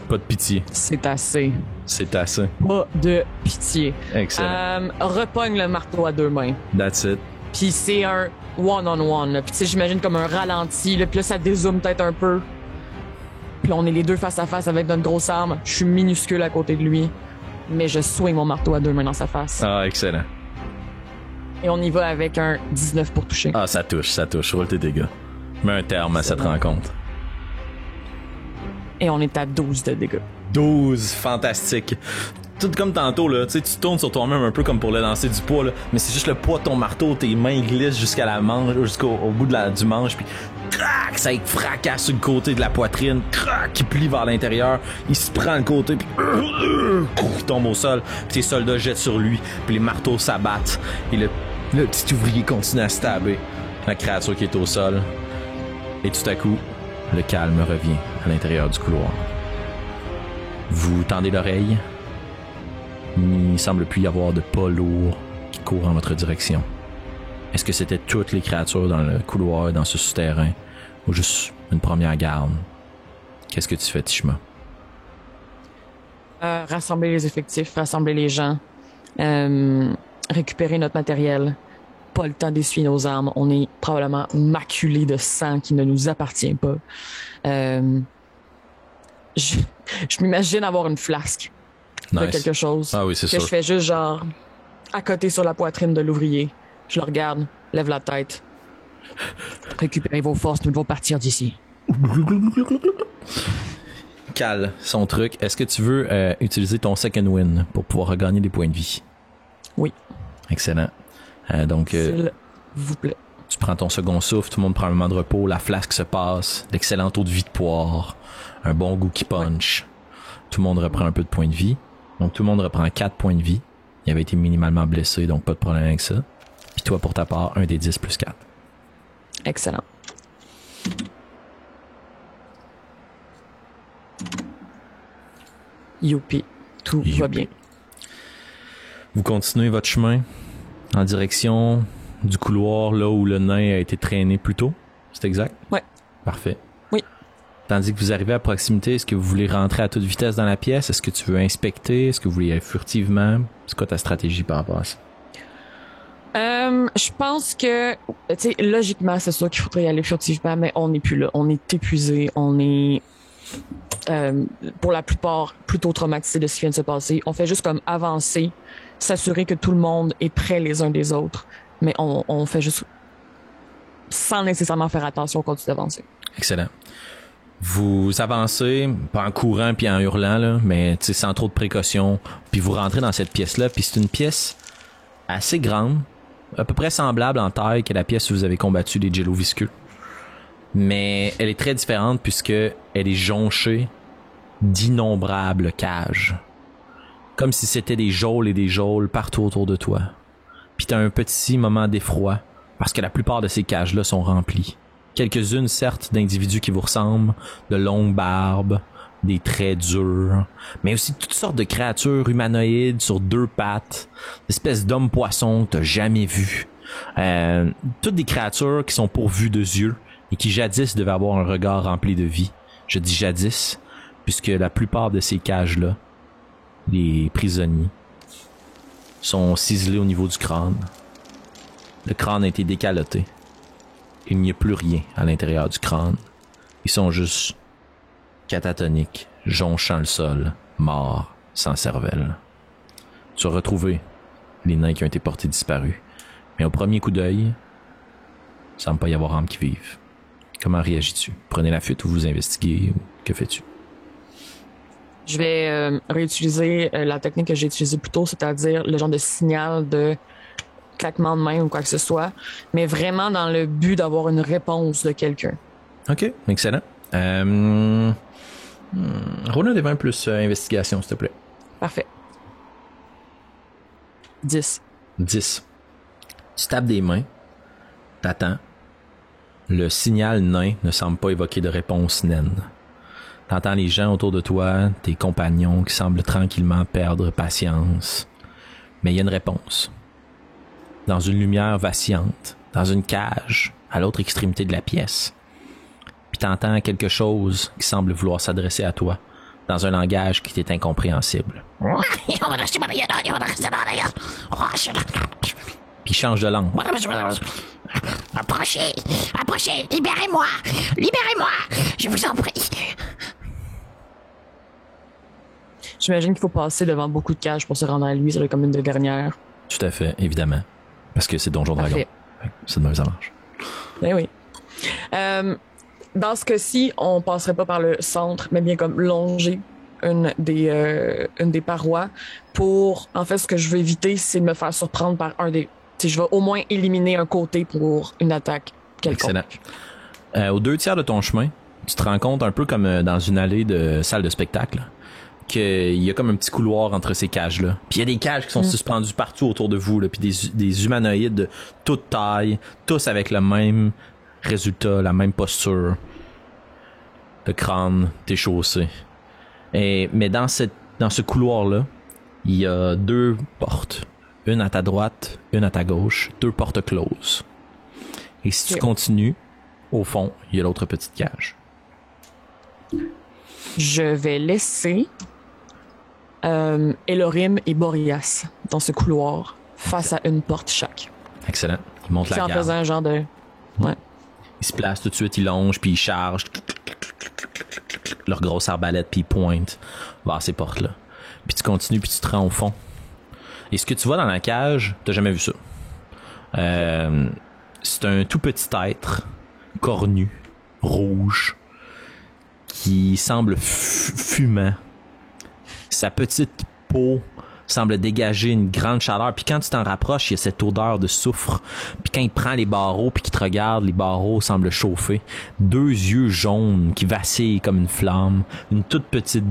Pas de pitié. C'est assez. C'est assez. Pas de pitié. Excellent. Repogne le marteau à 2 mains. That's it. Puis c'est un one-on-one. Puis tu sais, j'imagine comme un ralenti. Là, puis là, ça dézoome peut-être un peu. Puis là, on est les deux face à face avec notre grosse arme. Je suis minuscule à côté de lui. Mais je swing mon marteau à 2 mains dans sa face. Ah, excellent. Et on y va avec un 19 pour toucher. Ah, ça touche. Roule tes dégâts. Mets un terme à cette rencontre. Et on est à 12 de dégâts. 12, fantastique. Tout comme tantôt, là, tu sais, tu tournes sur toi-même un peu comme pour le lancer du poids, là, mais c'est juste le poids de ton marteau, tes mains glissent jusqu'à la manche, jusqu'au bout du manche, puis crac, ça fracasse sur le côté de la poitrine, crac, qui plie vers l'intérieur, il se prend le côté, puis il tombe au sol, puis tes soldats jettent sur lui, puis les marteaux s'abattent, et le petit ouvrier continue à stabber la créature qui est au sol, et tout à coup, le calme revient à l'intérieur du couloir. Vous tendez l'oreille. Il semble plus y avoir de pas lourds qui courent en votre direction. Est-ce que c'était toutes les créatures dans le couloir, dans ce souterrain, ou juste une première garde? Qu'est-ce que tu fais, Tishma? Rassembler les effectifs, rassembler les gens, récupérer notre matériel. Pas le temps d'essuyer nos armes. On est probablement maculé de sang qui ne nous appartient pas. Je m'imagine avoir une flasque de quelque chose. Ah oui, c'est sûr. Que je fais juste genre à côté sur la poitrine de l'ouvrier. Je le regarde, lève la tête. Récupérez vos forces, nous devons partir d'ici. Cale son truc. Est-ce que tu veux utiliser ton second win pour pouvoir regagner des points de vie? Oui. Excellent. Donc, s'il vous plaît. Tu prends ton second souffle, tout le monde prend un moment de repos, la flasque se passe, l'excellent eau de vie de poire, un bon goût qui punch. Tout le monde reprend un peu de points de vie. Donc, tout le monde reprend 4 points de vie. Il avait été minimalement blessé, donc pas de problème avec ça. Puis toi, pour ta part, un des 10 plus 4. Excellent. Youpi. Tout va bien. Vous continuez votre chemin en direction du couloir là où le nain a été traîné plus tôt. C'est exact? Ouais. Parfait. Oui. Tandis que vous arrivez à proximité, est-ce que vous voulez rentrer à toute vitesse dans la pièce? Est-ce que tu veux inspecter? Est-ce que vous voulez y aller furtivement? C'est quoi ta stratégie par rapport à ça? Je pense que, tu sais, logiquement, c'est sûr qu'il faudrait y aller furtivement, mais on n'est plus là. On est épuisé. On est, pour la plupart, plutôt traumatisé de ce qui vient de se passer. On fait juste comme avancer, s'assurer que tout le monde est près les uns des autres. Mais on fait juste, sans nécessairement faire attention, on continue d'avancer. Excellent. Vous avancez, pas en courant puis en hurlant, là, mais sans trop de précautions. Puis vous rentrez dans cette pièce-là, puis c'est une pièce assez grande, à peu près semblable en taille que la pièce où vous avez combattu les Jello visqueux. Mais elle est très différente puisque elle est jonchée d'innombrables cages. Comme si c'était des geôles et des geôles partout autour de toi. Puis t'as un petit moment d'effroi, parce que la plupart de ces cages-là sont remplies. Quelques-unes, certes, d'individus qui vous ressemblent, de longues barbes, des traits durs, mais aussi toutes sortes de créatures humanoïdes sur 2 pattes, espèces d'hommes-poissons que t'as jamais vus. Toutes des créatures qui sont pourvues de yeux et qui jadis devaient avoir un regard rempli de vie. Je dis jadis, puisque la plupart de ces cages-là, les prisonniers, sont ciselés au niveau du crâne. Le crâne a été décaloté. Il n'y a plus rien à l'intérieur du crâne. Ils sont juste catatoniques, jonchant le sol, morts, sans cervelle. Tu as retrouvé les nains qui ont été portés disparus. Mais au premier coup d'œil, il semble pas y avoir âme qui vive. Comment réagis-tu? Prenez la fuite ou vous investiguez? Ou que fais-tu? Je vais réutiliser la technique que j'ai utilisée plus tôt, c'est-à-dire le genre de signal de claquement de main ou quoi que ce soit, mais vraiment dans le but d'avoir une réponse de quelqu'un. OK, excellent. Roule un des 20 plus investigation, s'il te plaît. Parfait. 10. 10. Tu tapes des mains, t'attends. Le signal nain ne semble pas évoquer de réponse naine. T'entends les gens autour de toi, tes compagnons qui semblent tranquillement perdre patience. Mais il y a une réponse. Dans une lumière vacillante, dans une cage, à l'autre extrémité de la pièce. Puis t'entends quelque chose qui semble vouloir s'adresser à toi, dans un langage qui t'est incompréhensible. Puis il change de langue. Approchez, approchez, libérez-moi, je vous en prie. J'imagine qu'il faut passer devant beaucoup de cages pour se rendre à lui, c'est comme une des dernières. Tout à fait, évidemment. Parce que c'est Donjon Dragon. C'est de même ça marche. Ben oui. Dans ce cas-ci, on passerait pas par le centre, mais bien comme longer une des parois pour... En fait, ce que je veux éviter, c'est de me faire surprendre par un des... je vais au moins éliminer un côté pour une attaque quelconque. Excellent. Aux 2 tiers de ton chemin, tu te rends compte un peu comme dans une allée de salle de spectacle qu'il y a comme un petit couloir entre ces cages-là. Puis il y a des cages qui sont suspendues partout autour de vous, là, puis des humanoïdes de toute taille, tous avec le même résultat, la même posture. Le crâne déchaussé. Mais dans ce couloir-là, il y a 2 portes. Une à ta droite, une à ta gauche, 2 portes closes. Et si tu continues, au fond, il y a l'autre petite cage. Je vais laisser Elorim et Boreas dans ce couloir, face à une porte chaque. Excellent. Ils montent la garde. En faisant un genre de... Ouais. Ils se placent tout de suite, ils longent, puis ils chargent leur grosse arbalète, puis ils pointent vers ces portes-là. Puis tu continues, puis tu te rends au fond. Et ce que tu vois dans la cage, t'as jamais vu ça. C'est un tout petit être, cornu, rouge, qui semble fumant. Sa petite peau semble dégager une grande chaleur. Puis quand tu t'en rapproches, il y a cette odeur de soufre. Puis quand il prend les barreaux puis qu'il te regarde, les barreaux semblent chauffer. 2 yeux jaunes qui vacillent comme une flamme. Une toute petite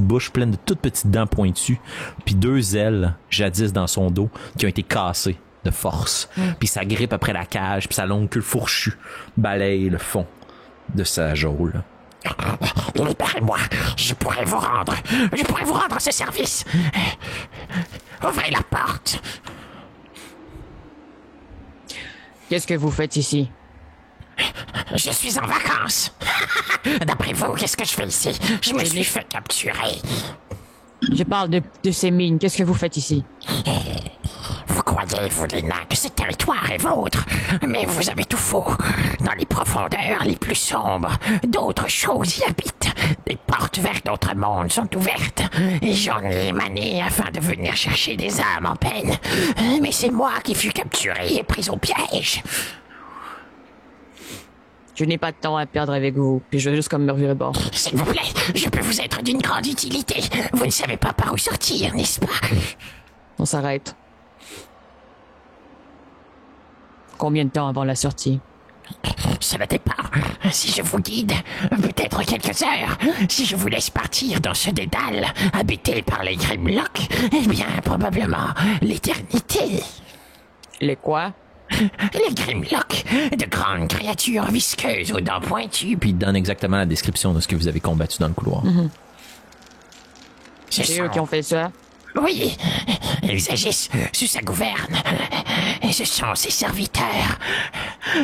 bouche pleine de toutes petites dents pointues. Puis 2 ailes, jadis dans son dos, qui ont été cassées de force. Puis ça grippe après la cage, puis sa longue queue fourchue balaye le fond de sa geôle. Libérez-moi, je pourrais vous rendre ce service. Ouvrez la porte. Qu'est-ce que vous faites ici? Je suis en vacances. D'après vous, qu'est-ce que je fais ici? Je me suis fait capturer. Je parle de ces mines. Qu'est-ce que vous faites ici? Vous croyez, vous les nains, que ce territoire est vôtre, mais vous avez tout faux. Dans les profondeurs les plus sombres, d'autres choses y habitent. Des portes vers d'autres mondes sont ouvertes, et j'en ai émané afin de venir chercher des âmes en peine. Mais c'est moi qui fus capturé et pris au piège. Je n'ai pas de temps à perdre avec vous, puis je vais juste comme me revirer de bord. S'il vous plaît, je peux vous être d'une grande utilité. Vous ne savez pas par où sortir, n'est-ce pas? On s'arrête. Combien de temps avant la sortie? Cela dépend. Si je vous guide, peut-être quelques heures. Si je vous laisse partir dans ce dédale, habité par les Grimlock, eh bien, probablement l'éternité. Les quoi? Les Grimlock, de grandes créatures visqueuses aux dents pointues. Puis il donne exactement la description de ce que vous avez combattu dans le couloir. C'est eux qui ont fait ça? Oui, ils agissent sous sa gouverne. Et ce sont ses serviteurs.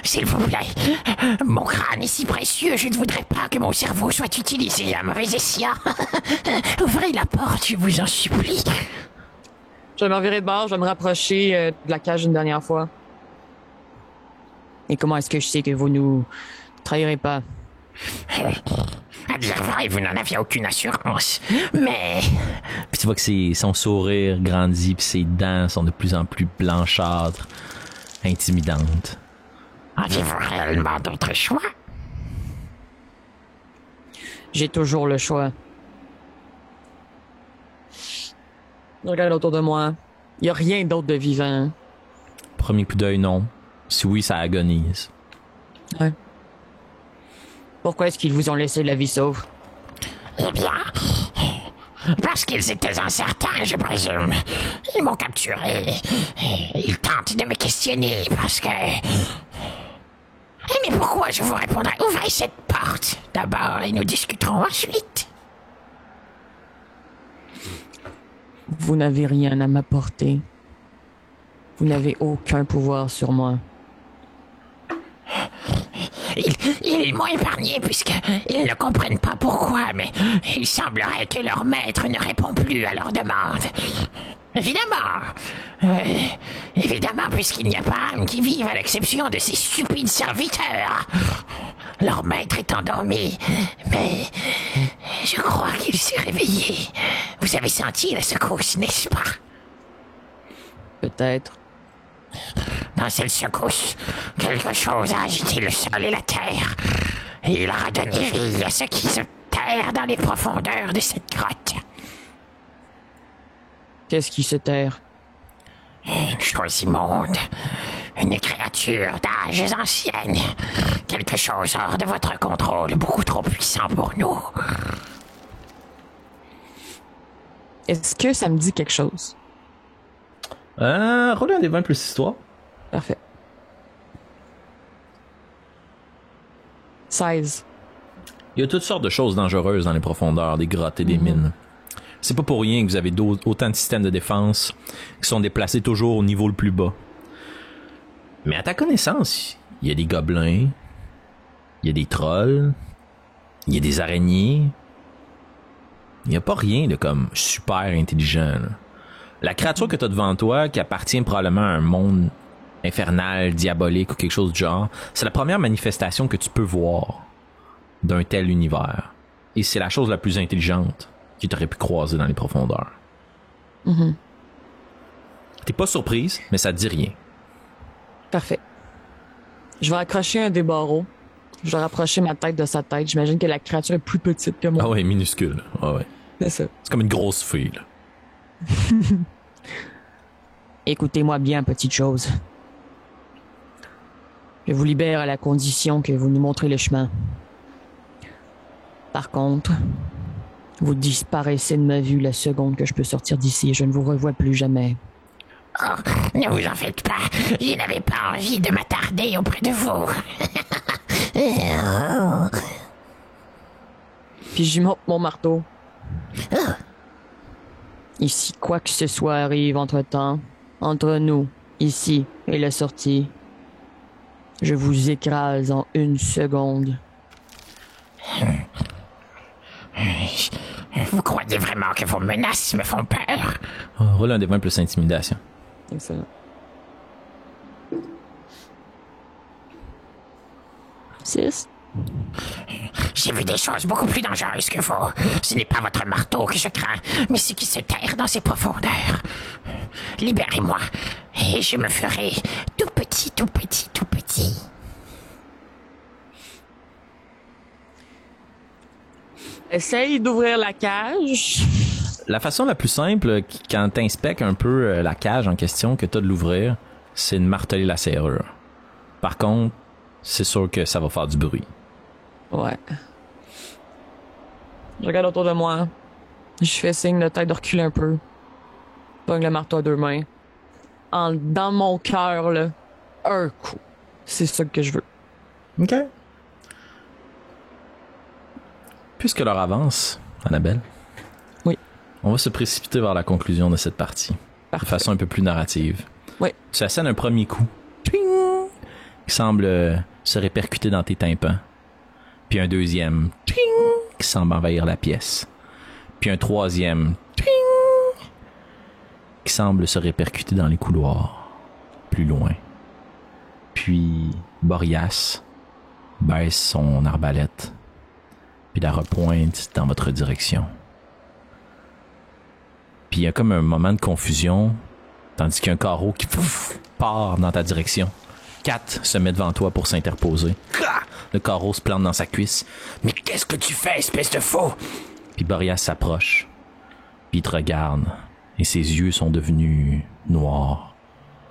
S'il vous plaît, mon crâne est si précieux, je ne voudrais pas que mon cerveau soit utilisé à mauvais escient. Ouvrez la porte, je vous en supplie. Je vais me revirer de bord, je vais me rapprocher de la cage une dernière fois. Et comment est-ce que je sais que vous nous trahirez pas? À dire vrai, vous n'en aviez aucune assurance. Mais... Puis tu vois que son sourire grandit, puis ses dents sont de plus en plus blanchâtres, intimidantes. Avez-vous réellement d'autres choix? J'ai toujours le choix. Je regarde autour de moi. Il n'y a rien d'autre de vivant. Premier coup d'œil, non. Si oui, ça agonise. Ouais. Pourquoi est-ce qu'ils vous ont laissé la vie sauve? Eh bien, parce qu'ils étaient incertains, je présume. Ils m'ont capturé. Ils tentent de me questionner parce que... Mais pourquoi je vous répondrai? Ouvrez cette porte d'abord et nous discuterons ensuite. Vous n'avez rien à m'apporter. Vous n'avez aucun pouvoir sur moi. Ils m'ont épargné puisqu'ils ne comprennent pas pourquoi, mais il semblerait que leur maître ne répond plus à leurs demandes. Évidemment, puisqu'il n'y a pas âme qui vive à l'exception de ces stupides serviteurs. Leur maître est endormi, mais je crois qu'il s'est réveillé. Vous avez senti la secousse, n'est-ce pas? Peut-être. Dans cette secousse, quelque chose a agité le sol et la terre. Et il a redonné vie à ceux qui se terrent dans les profondeurs de cette grotte. Qu'est-ce qui se terre? Une chose immonde. Une créature d'âges anciennes. Quelque chose hors de votre contrôle, beaucoup trop puissant pour nous. Est-ce que ça me dit quelque chose? Roulez un des 20 plus histoire. Parfait. 16. Il y a toutes sortes de choses dangereuses dans les profondeurs des grottes et des mines. C'est pas pour rien que vous avez autant de systèmes de défense qui sont déplacés toujours au niveau le plus bas. Mais à ta connaissance, il y a des gobelins, il y a des trolls, il y a des araignées. Il n'y a pas rien de comme super intelligent, là. La créature que tu as devant toi, qui appartient probablement à un monde infernal, diabolique ou quelque chose du genre, c'est la première manifestation que tu peux voir d'un tel univers. Et c'est la chose la plus intelligente que tu aurais pu croiser dans les profondeurs. T'es pas surprise, mais ça te dit rien. Parfait. Je vais accrocher un des barreaux. Je vais rapprocher ma tête de sa tête. J'imagine que la créature est plus petite que moi. Ah ouais, minuscule. Ah ouais. C'est ça. C'est comme une grosse fille, là. Écoutez-moi bien, petite chose. Je vous libère à la condition que vous nous montrez le chemin. Par contre, vous disparaissez de ma vue la seconde que je peux sortir d'ici et je ne vous revois plus jamais. Oh, ne vous en faites pas. Je n'avais pas envie de m'attarder auprès de vous. Puis j'y monte mon marteau. Et si quoi que ce soit arrive entre-temps, entre nous, ici et la sortie, je vous écrase en 1 seconde. Vous croyez vraiment que vos menaces me font peur? Roule un des 20 plus intimidation. Excellent. 6. J'ai vu des choses beaucoup plus dangereuses que vous. Ce n'est pas votre marteau que je crains, mais ce qui se terre dans ces profondeurs. Libérez-moi, et je me ferai tout petit, tout petit, tout petit. Essaye d'ouvrir la cage. La façon la plus simple, quand t'inspectes un peu la cage en question que t'as de l'ouvrir, c'est de marteler la serrure. Par contre, c'est sûr que ça va faire du bruit. Ouais. Je regarde autour de moi. Je fais signe de tête de reculer un peu. Pogne le marteau à 2 mains. Dans mon cœur, là, un coup. C'est ça que je veux. OK. Puisque l'heure avance, Annabelle. Oui. On va se précipiter vers la conclusion de cette partie. Parfait. De façon un peu plus narrative. Oui. Tu assènes un premier coup. Tching! Qui semble se répercuter dans tes tympans. Puis un deuxième. Tching! Qui semble envahir la pièce. Puis un troisième. Tching! Qui semble se répercuter dans les couloirs. Plus loin. Puis Boreas baisse son arbalète. Puis la repointe dans votre direction. Puis il y a comme un moment de confusion, tandis qu'il y a un carreau qui part dans ta direction. Kat se met devant toi pour s'interposer. Le carreau se plante dans sa cuisse. « Mais qu'est-ce que tu fais, espèce de faux? » Puis Boreas s'approche. Puis il te regarde. Et ses yeux sont devenus noirs,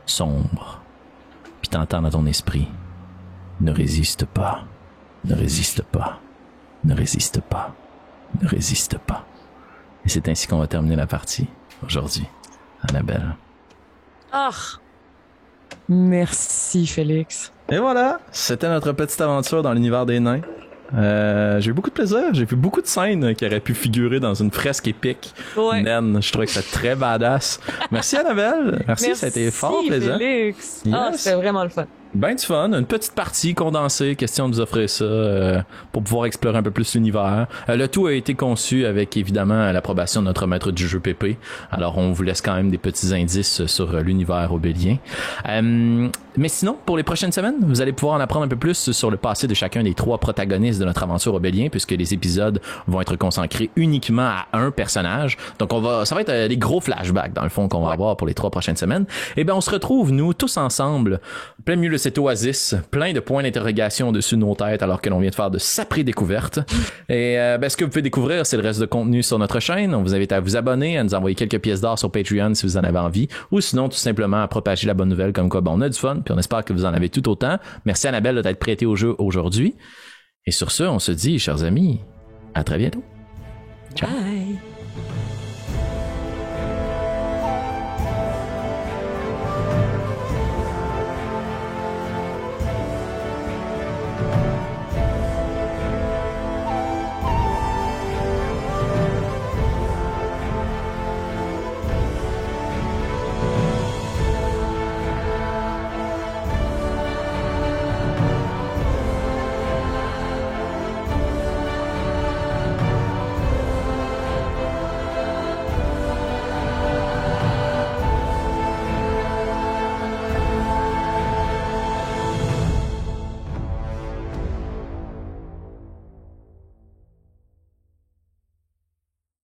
sombres. Puis t'entends dans ton esprit. Ne résiste pas. Ne résiste pas. Ne résiste pas. Ne résiste pas. Et c'est ainsi qu'on va terminer la partie aujourd'hui. Annabelle. Ah! Merci, Félix. Et voilà, c'était notre petite aventure dans l'univers des nains. J'ai eu beaucoup de plaisir. J'ai vu beaucoup de scènes qui auraient pu figurer dans une fresque épique. Ouais. Naine, je trouvais que c'était très badass. Merci Annabelle. Merci, ça a été fort plaisant. Félix. Yes. Ah, c'était vraiment le fun. Ben du fun, une petite partie condensée, question de vous offrir ça pour pouvoir explorer un peu plus l'univers. Le tout a été conçu avec évidemment l'approbation de notre maître du jeu Pépé. Alors on vous laisse quand même des petits indices sur l'univers obélien. Mais sinon, pour les prochaines semaines, vous allez pouvoir en apprendre un peu plus sur le passé de chacun des 3 protagonistes de notre aventure obélien, puisque les épisodes vont être consacrés uniquement à un personnage. Donc ça va être des gros flashbacks dans le fond qu'on va avoir pour les 3 prochaines semaines. Et ben on se retrouve nous tous ensemble, plein milieu de cette oasis, plein de points d'interrogation au-dessus de nos têtes alors que l'on vient de faire de saprées découvertes. Et ce que vous pouvez découvrir, c'est le reste de contenu sur notre chaîne. On vous invite à vous abonner, à nous envoyer quelques pièces d'or sur Patreon si vous en avez envie, ou sinon tout simplement à propager la bonne nouvelle comme quoi on a du fun, puis on espère que vous en avez tout autant. Merci Annabelle d'être prêtée au jeu aujourd'hui. Et sur ce, on se dit, chers amis, à très bientôt. Ciao. Bye.